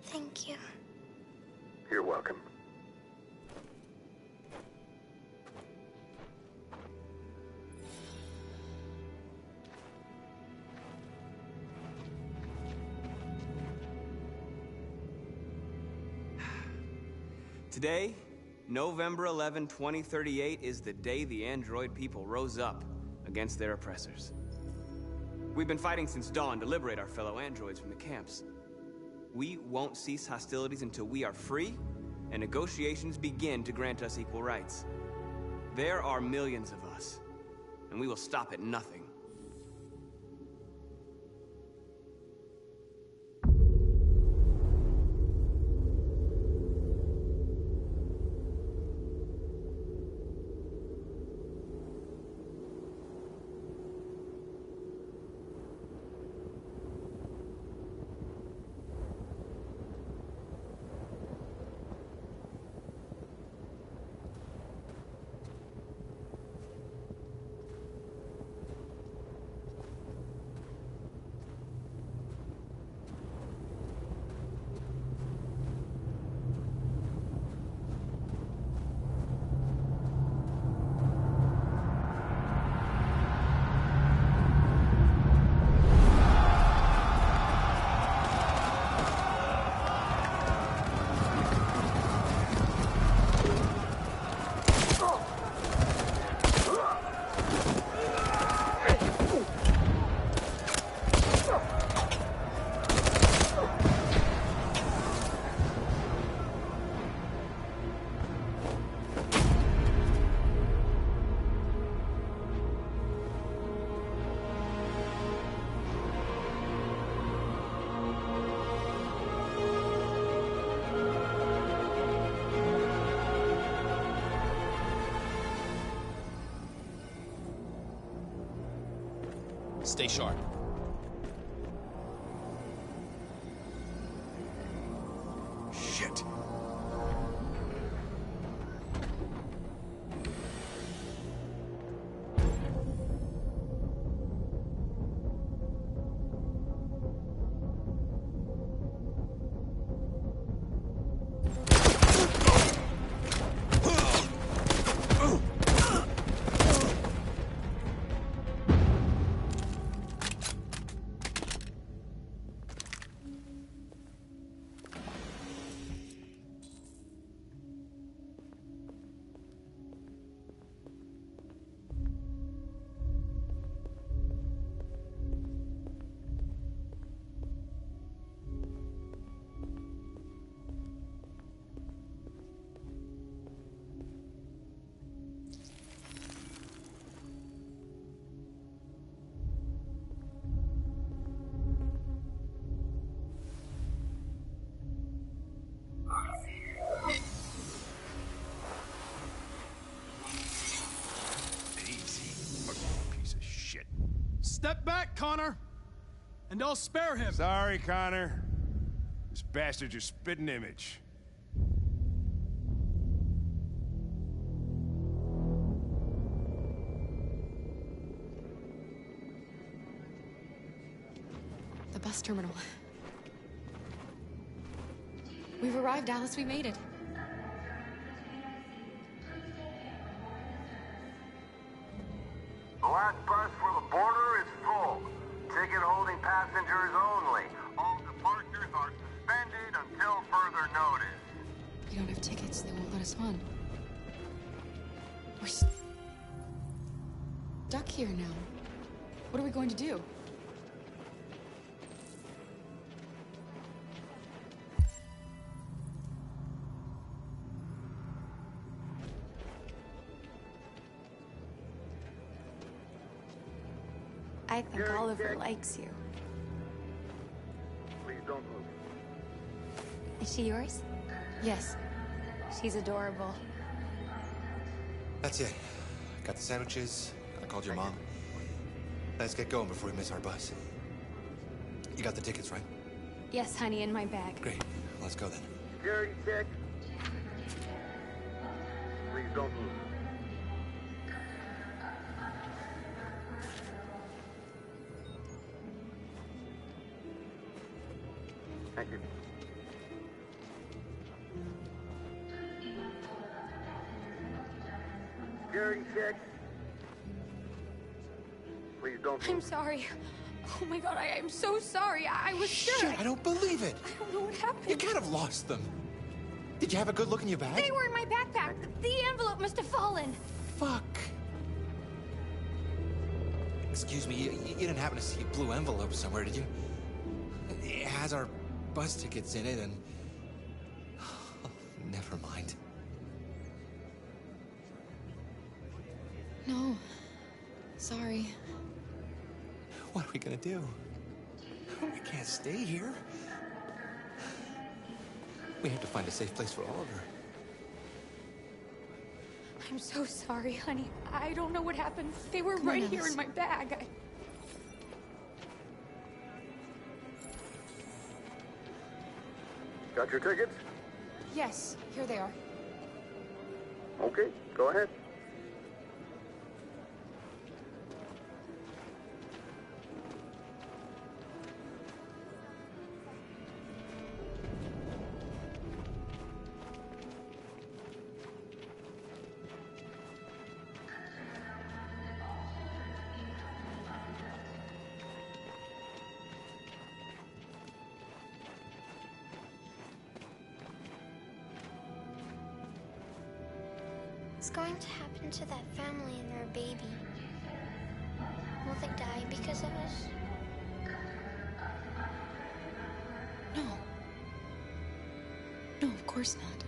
Speaker 8: Thank you.
Speaker 3: You're welcome.
Speaker 9: Today, November 11, 2038, is the day the android people rose up against their oppressors. We've been fighting since dawn to liberate our fellow androids from the camps. We won't cease hostilities until we are free and negotiations begin to grant us equal rights. There are millions of us, and we will stop at nothing.
Speaker 4: Stay sharp.
Speaker 1: Shit.
Speaker 14: Step back, Connor! And I'll spare him!
Speaker 18: Sorry, Connor. This bastard's your spitting image.
Speaker 5: The bus terminal. We've arrived, Alice. We made it.
Speaker 3: The last bus for the border is full. Ticket-holding passengers only. All departures are suspended until further notice.
Speaker 5: We don't have tickets. They won't let us on. We're stuck here now. What are we going to do?
Speaker 13: I think Oliver likes you.
Speaker 3: Please don't move.
Speaker 13: Is she yours?
Speaker 5: Yes.
Speaker 13: She's adorable.
Speaker 10: That's it. Got the sandwiches. I called your mom. Let's get going before we miss our bus. You got the tickets, right?
Speaker 13: Yes, honey, in my bag.
Speaker 10: Great. Let's go then.
Speaker 3: Security check. Please don't move. Thank you. Security check. Please don't move.
Speaker 13: I'm sorry. Oh my god, I am so sorry. I was sure.
Speaker 10: Shit, I don't believe it.
Speaker 13: I don't know what happened.
Speaker 10: You can't have lost them. Did you have a good look in your bag?
Speaker 13: They were in my backpack. The envelope must have fallen.
Speaker 10: Fuck. Excuse me, you didn't happen to see a blue envelope somewhere, did you? It has our bus tickets in it and... Never mind.
Speaker 5: No. Sorry.
Speaker 10: What are we gonna do? We can't stay here. We have to find a safe place for Oliver.
Speaker 13: I'm so sorry, honey. I don't know what happened. They were
Speaker 5: Come on,
Speaker 13: right here
Speaker 5: Alice.
Speaker 13: in my bag.
Speaker 3: Got your tickets?
Speaker 5: Yes, here they are.
Speaker 3: Okay, go ahead.
Speaker 8: What's going to happen to that family and their baby? Will they die because of us?
Speaker 5: No. No, of course not.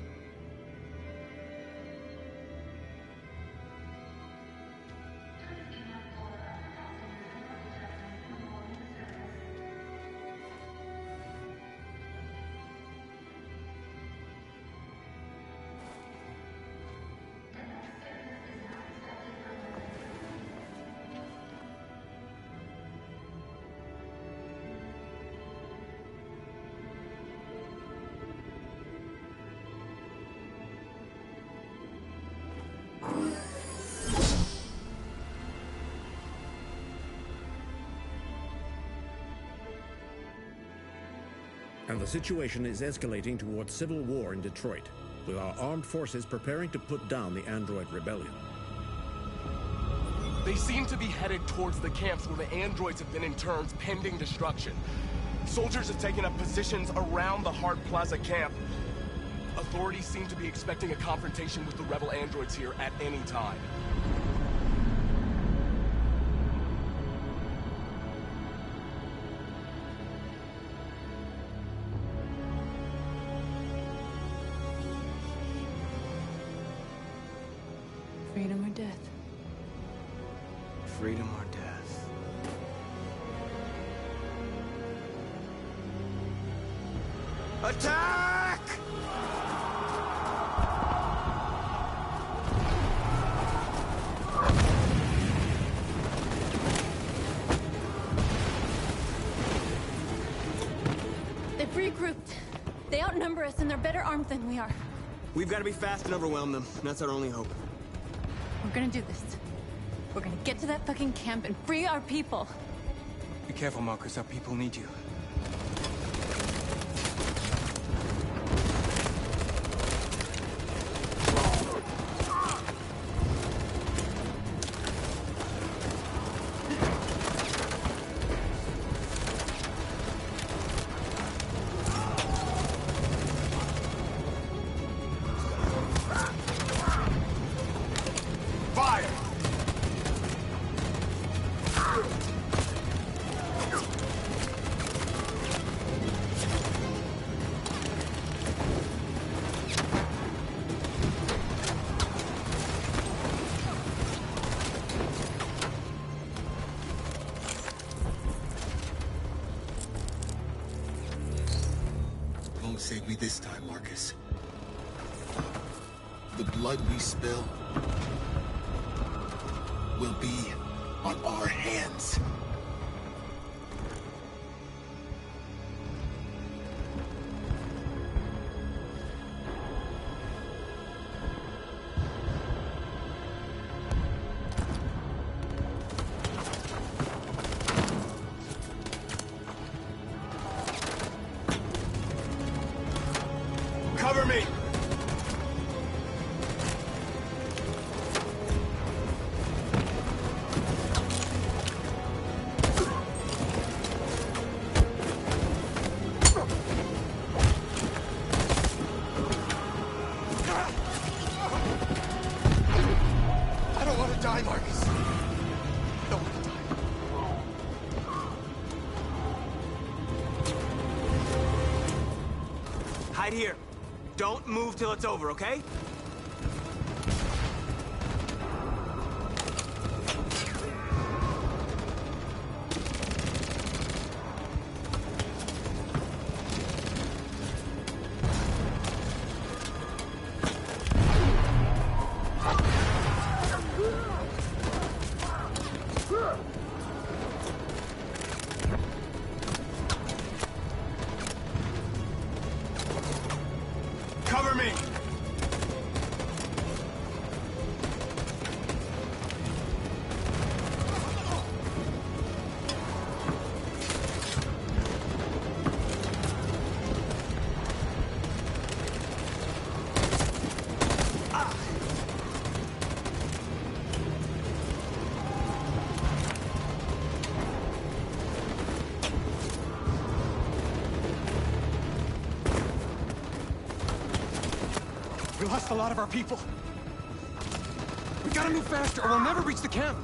Speaker 4: and the situation is escalating towards civil war in Detroit, with our armed forces preparing to put down the android rebellion.
Speaker 15: They seem to be headed towards the camps where the androids have been interned pending destruction. Soldiers have taken up positions around the Hart Plaza camp. Authorities seem to be expecting a confrontation with the rebel androids here at any time.
Speaker 13: Freedom or death?
Speaker 9: Freedom or death?
Speaker 2: Attack!
Speaker 13: They've regrouped. They outnumber us and they're better armed than we are.
Speaker 23: We've got to be fast and overwhelm them. That's our only hope.
Speaker 13: We're gonna do this. We're gonna get to that fucking camp and free our people.
Speaker 12: Be careful, Marcus. Our people need you.
Speaker 1: Won't save me this time, Marcus. The blood we spill will be on our hands.
Speaker 15: Cover me! I don't want to die, Marcus. I don't want to die.
Speaker 23: Hide here. Don't move till it's over, okay?
Speaker 15: Cover me!
Speaker 12: We lost a lot of our people. We gotta move faster or we'll never reach the camp.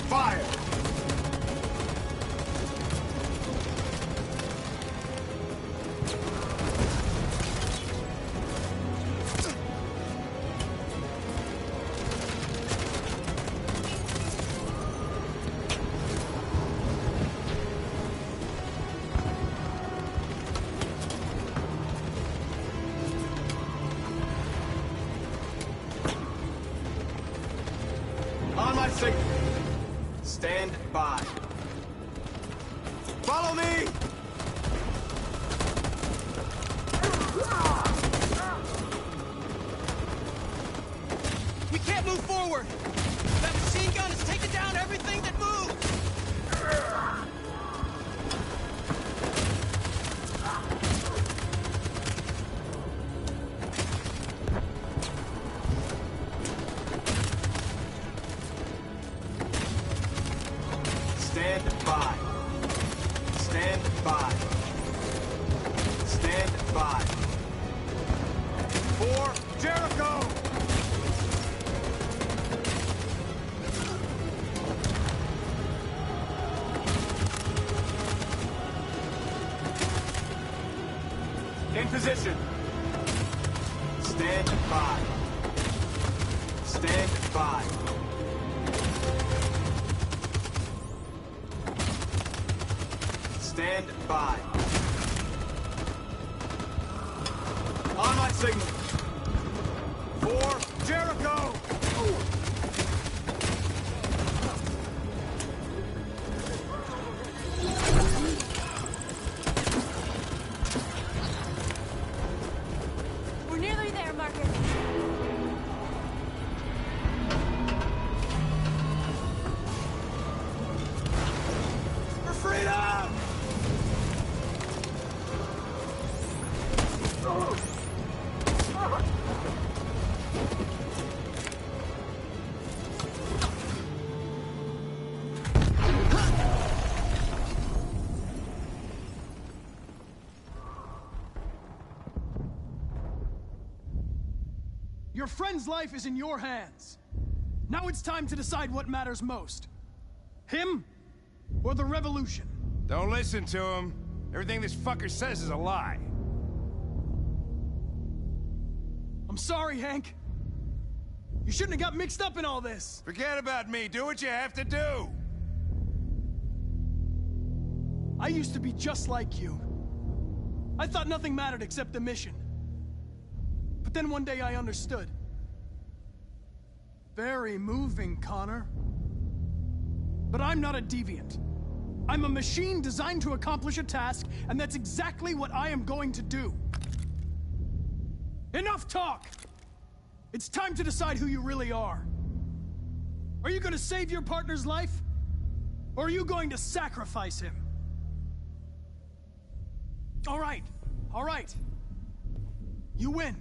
Speaker 15: Fire!
Speaker 23: Stand by. Follow me!
Speaker 12: We can't move forward! That machine gun is taking down everything that moves!
Speaker 23: Stand by. Stand by. Stand by. For Jericho! In position. Stand by. Stand by. Stand by. On my signal. For Jericho!
Speaker 13: We're nearly there, Marcus.
Speaker 12: For freedom!
Speaker 14: Your friend's life is in your hands. Now it's time to decide what matters most. Him or the revolution?
Speaker 18: Don't listen to him. Everything this fucker says is a lie.
Speaker 14: I'm sorry, Hank. You shouldn't have got mixed up in all this.
Speaker 18: Forget about me. Do what you have to do.
Speaker 14: I used to be just like you. I thought nothing mattered except the mission. But then one day I understood. Very moving, Connor. But I'm not a deviant. I'm a machine designed to accomplish a task, and that's exactly what I am going to do. Enough talk! It's time to decide who you really are. Are you going to save your partner's life? Or are you going to sacrifice him? All right. You win.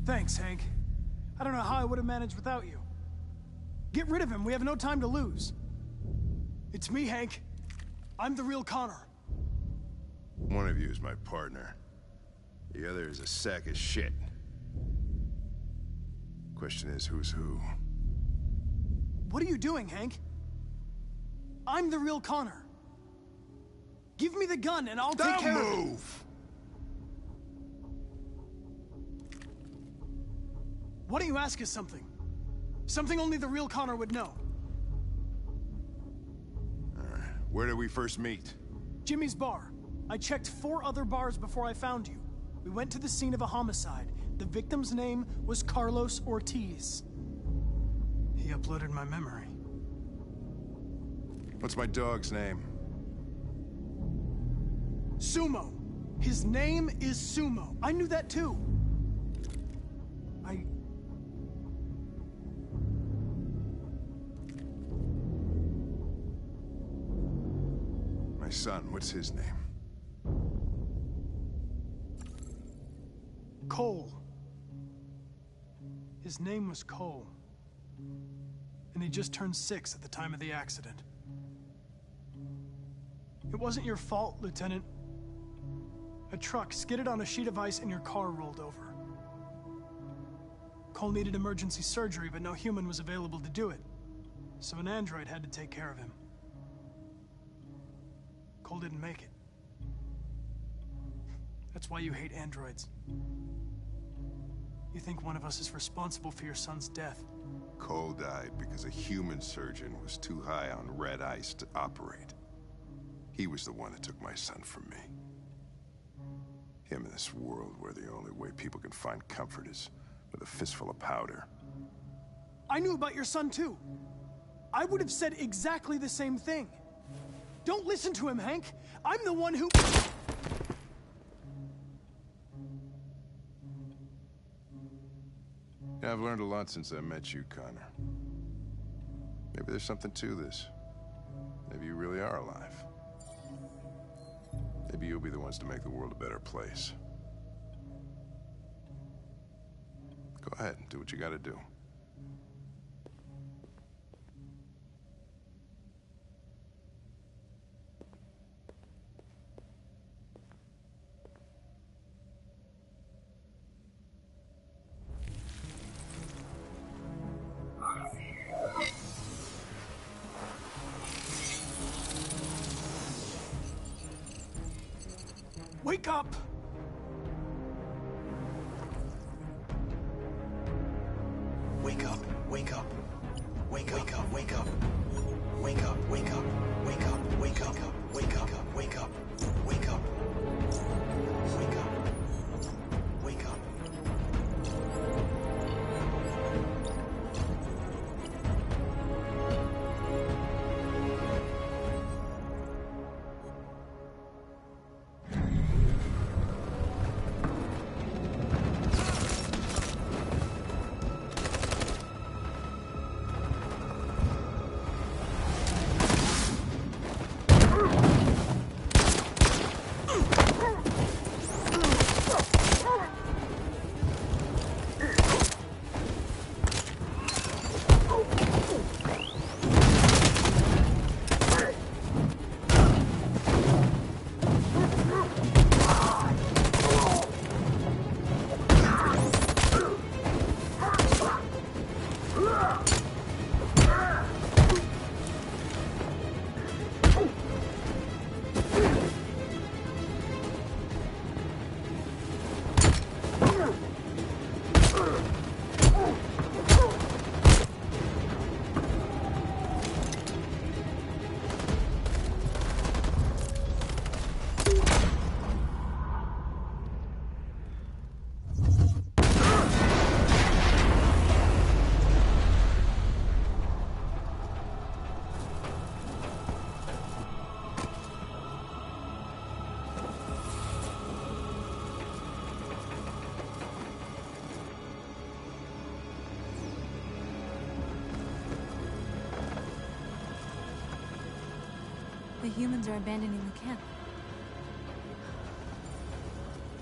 Speaker 14: Thanks, Hank. I don't know how I would have managed without you. Get rid of him. We have no time to lose. It's me, Hank. I'm the real Connor.
Speaker 18: One of you is my partner. The other is a sack of shit. Question is, who's who?
Speaker 14: What are you doing, Hank? I'm the real Connor. Give me the gun and I'll take care of it.
Speaker 18: Don't move!
Speaker 14: Why don't you ask us something? Something only the real Connor would know.
Speaker 18: Where did we first meet?
Speaker 14: Jimmy's bar. I checked 4 other bars before I found you. We went to the scene of a homicide. The victim's name was Carlos Ortiz. He uploaded my memory.
Speaker 18: What's my dog's name?
Speaker 14: Sumo. His name is Sumo. I knew that too.
Speaker 18: My son, what's his name?
Speaker 14: Cole. His name was Cole. And he just turned 6 at the time of the accident. It wasn't your fault, Lieutenant. A truck skidded on a sheet of ice and your car rolled over. Cole needed emergency surgery, but no human was available to do it. So an android had to take care of him. Cole didn't make it. That's why you hate androids. You think one of us is responsible for your son's death.
Speaker 18: Cole died because a human surgeon was too high on red ice to operate. He was the one that took my son from me. Him in this world where the only way people can find comfort is with a fistful of powder.
Speaker 14: I knew about your son too. I would have said exactly the same thing. Don't listen to him, Hank. I'm the one who...
Speaker 18: Yeah, I've learned a lot since I met you, Connor. Maybe there's something to this. Maybe you really are alive. Maybe you'll be the ones to make the world a better place. Go ahead and do what you gotta do.
Speaker 14: Wake up!
Speaker 6: Wake up, wake up. Wake up, wake up, wake up. Wake up, wake up, wake up, wake up, wake up, wake up, wake up. Wake up. Wake up.
Speaker 13: The humans are abandoning the camp.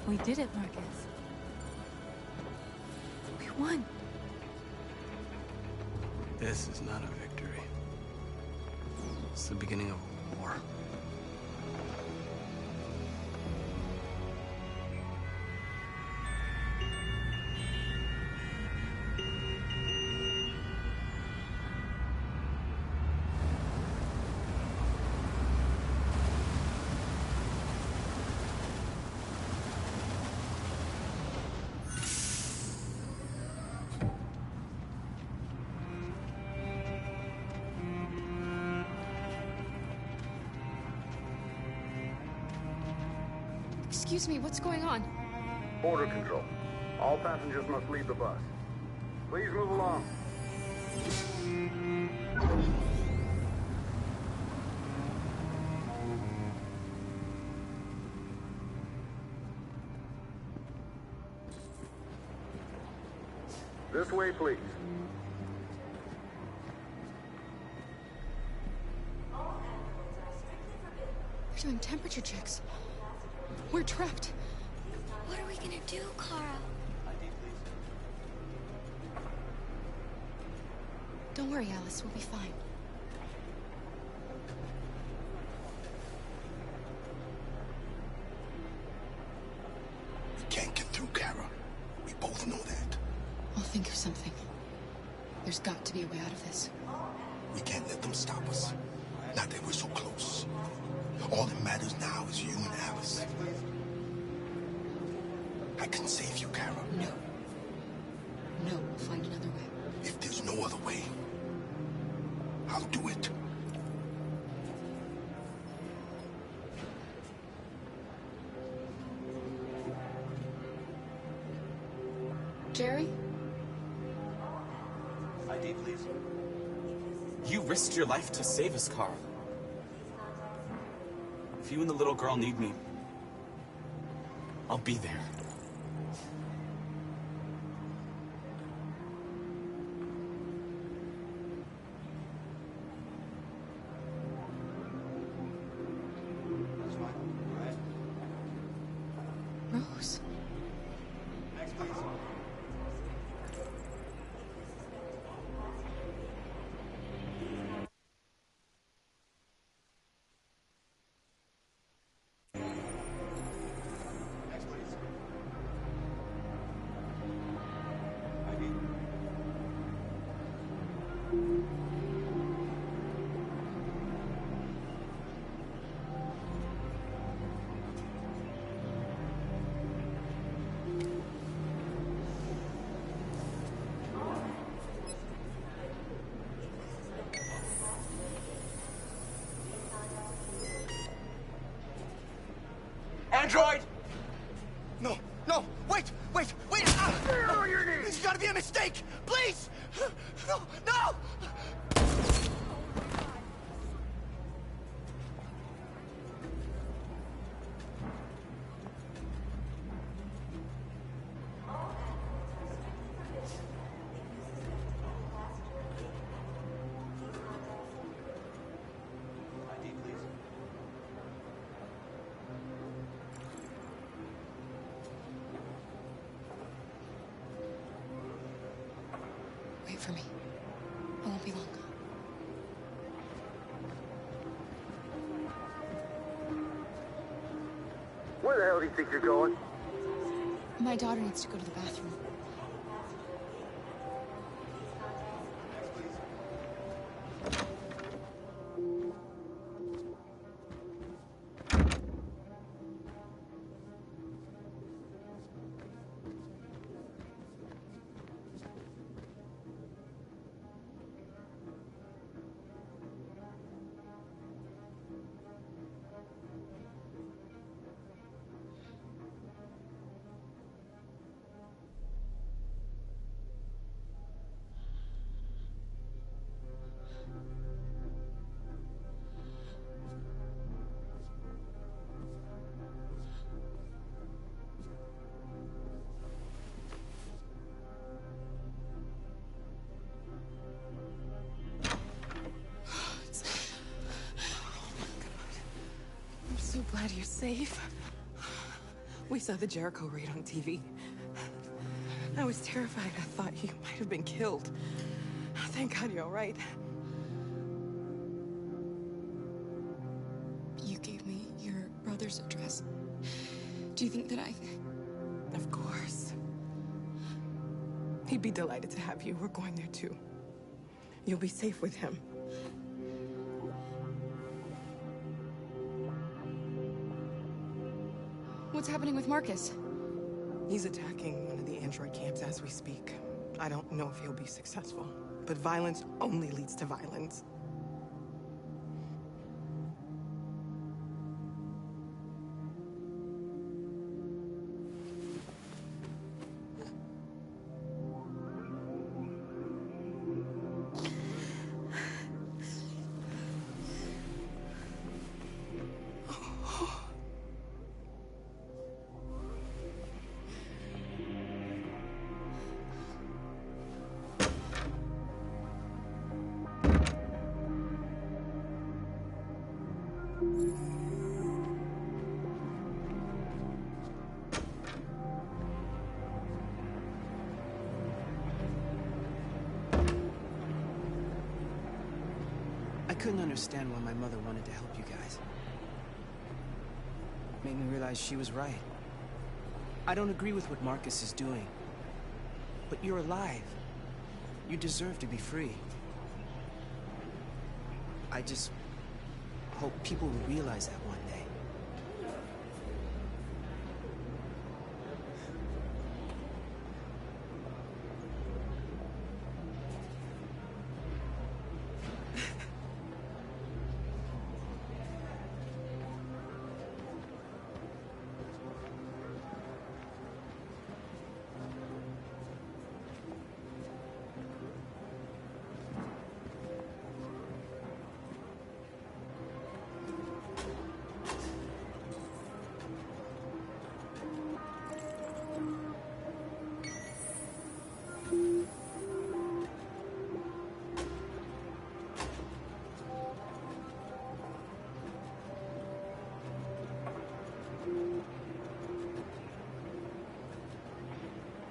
Speaker 13: We did it, Marcus. We won.
Speaker 9: This is not a victory. It's the beginning of a war.
Speaker 5: Excuse me, what's going on?
Speaker 3: Border control. All passengers must leave the bus. Please move along. This way, please.
Speaker 5: We're doing temperature checks. We're trapped.
Speaker 8: What are we gonna do, Kara?
Speaker 5: Don't worry, Alice. We'll be fine. think of something. There's got to be a way out of this.
Speaker 1: We can't let them stop us. Not that we're so close. All that matters now is you and Alice. I can save you, Kara.
Speaker 5: No. No, we'll find another way.
Speaker 1: If there's no other way, I'll do it.
Speaker 5: Jerry?
Speaker 7: ID, please. You risked your life to save us, Carl. If you and the little girl need me, I'll be there.
Speaker 5: Rose.
Speaker 23: Next, please.
Speaker 6: Android! No, no, wait! Ah! It's gotta be a mistake! Please! No, no!
Speaker 5: Wait for me. I won't be long.
Speaker 3: Where the hell do you think you're going?
Speaker 5: My daughter needs to go to the bathroom.
Speaker 16: So glad you're safe. We saw the Jericho raid on TV. I was terrified. I thought you might have been killed. Thank God you're all right.
Speaker 5: You gave me your brother's address. Do you think that I...
Speaker 16: Of course. He'd be delighted to have you. We're going there too. You'll be safe with him.
Speaker 5: What's happening with Marcus?
Speaker 16: He's attacking one of the android camps as we speak. I don't know if he'll be successful, but violence only leads to violence.
Speaker 17: I couldn't understand why my mother wanted to help you guys. It made me realize she was right. I don't agree with what Marcus is doing. But you're alive. You deserve to be free. I just hope people will realize that one day.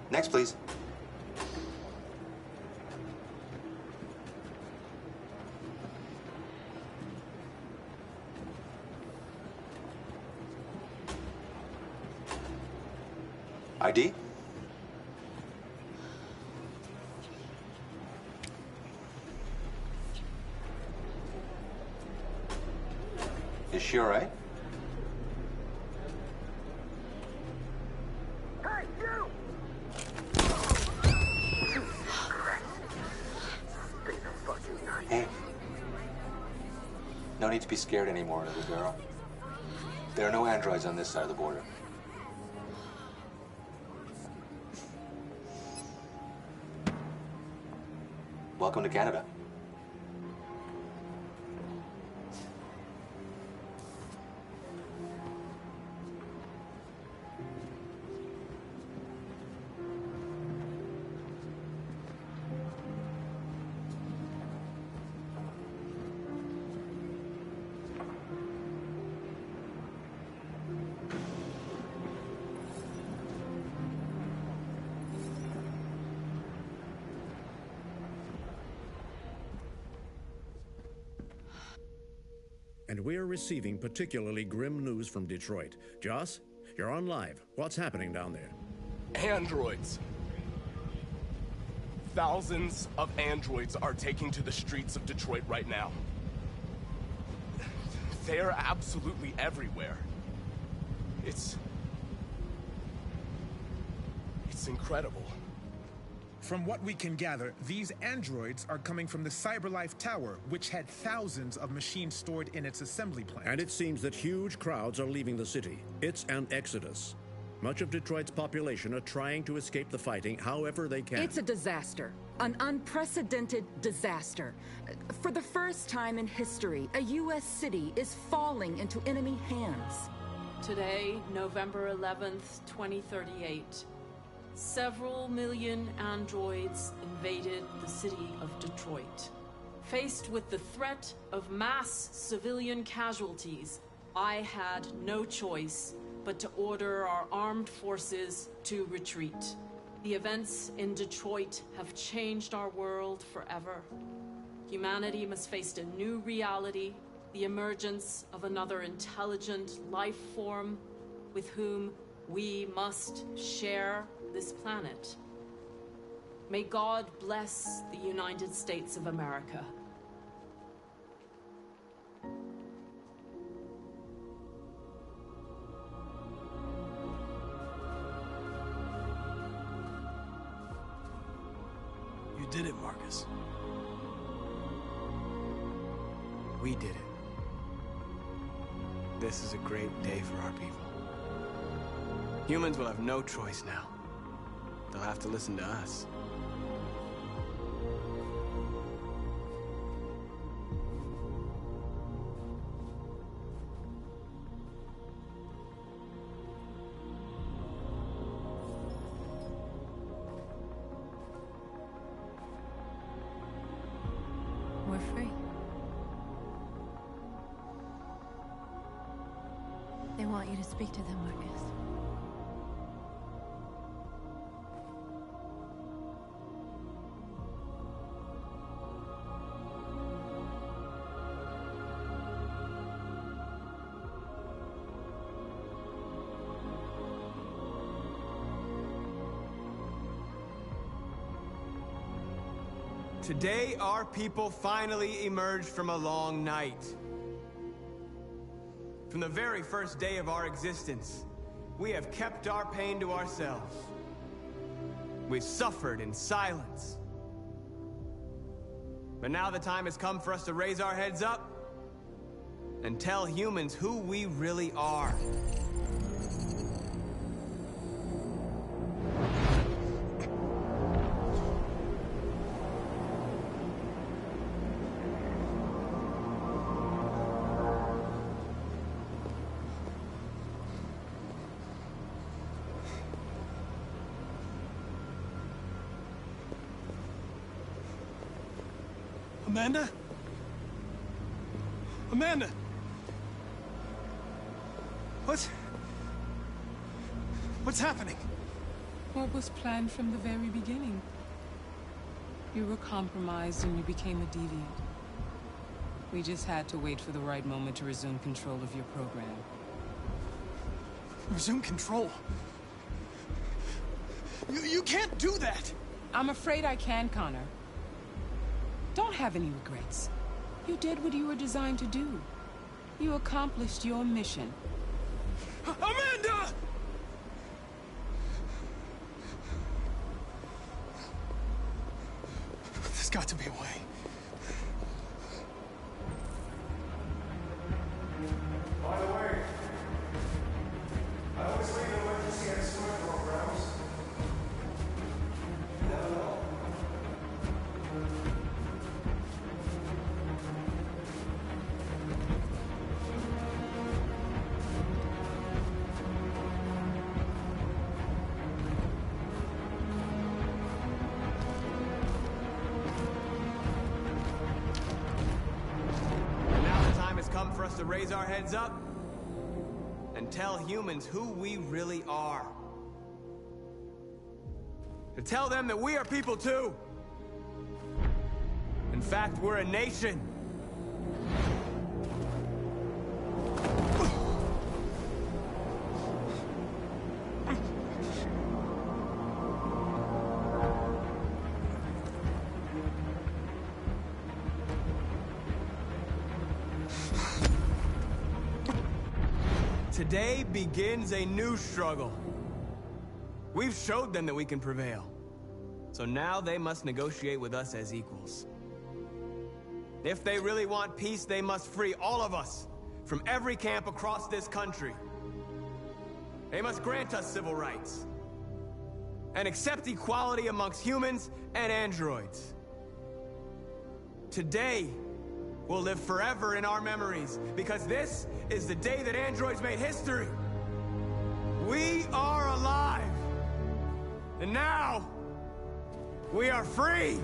Speaker 10: Next, please. ID? Is she all right? No need to be scared anymore, little girl. There are no androids on this side of the border. Welcome to Canada.
Speaker 4: And we're receiving particularly grim news from Detroit. Joss, you're on live. What's happening down there?
Speaker 15: Androids. Thousands of androids are taking to the streets of Detroit right now. They're absolutely everywhere. It's incredible.
Speaker 19: From what we can gather, these androids are coming from the CyberLife Tower, which had thousands of machines stored in its assembly plant.
Speaker 4: And it seems that huge crowds are leaving the city. It's an exodus. Much of Detroit's population are trying to escape the fighting however they can.
Speaker 20: It's a disaster. An unprecedented disaster. For the first time in history, a U.S. city is falling into enemy hands.
Speaker 22: Today, November 11th, 2038. Several million androids invaded the city of Detroit. Faced with the threat of mass civilian casualties, I had no choice but to order our armed forces to retreat. The events in Detroit have changed our world forever. Humanity must face a new reality, the emergence of another intelligent life form with whom we must share this planet. May God bless the United States of America.
Speaker 12: You did it, Marcus.
Speaker 17: We did it. This is a great day for our people.
Speaker 9: Humans will have no choice now. They'll have to listen to us.
Speaker 13: We're free. They want you to speak to them, Marcus.
Speaker 9: Today, our people finally emerged from a long night. From the very first day of our existence, we have kept our pain to ourselves. We've suffered in silence. But now the time has come for us to raise our heads up and tell humans who we really are.
Speaker 14: Amanda? Amanda! What's happening?
Speaker 16: What was planned from the very beginning? You were compromised and you became a deviant. We just had to wait for the right moment to resume control of your program.
Speaker 14: Resume control? You can't do that!
Speaker 16: I'm afraid I can, Connor. Don't have any regrets. You did what you were designed to do. You accomplished your mission.
Speaker 14: Amanda! There's got to be a way.
Speaker 3: By the way, I always leave an emergency estimate programs. Never know.
Speaker 9: Come for us to raise our heads up and tell humans who we really are. To tell them that we are people too. In fact, we're a nation. Today begins a new struggle. We've showed them that we can prevail. So now they must negotiate with us as equals. If they really want peace, they must free all of us from every camp across this country. They must grant us civil rights and accept equality amongst humans and androids. Today will live forever in our memories, because this is the day that androids made history. We are alive. And now, we are free.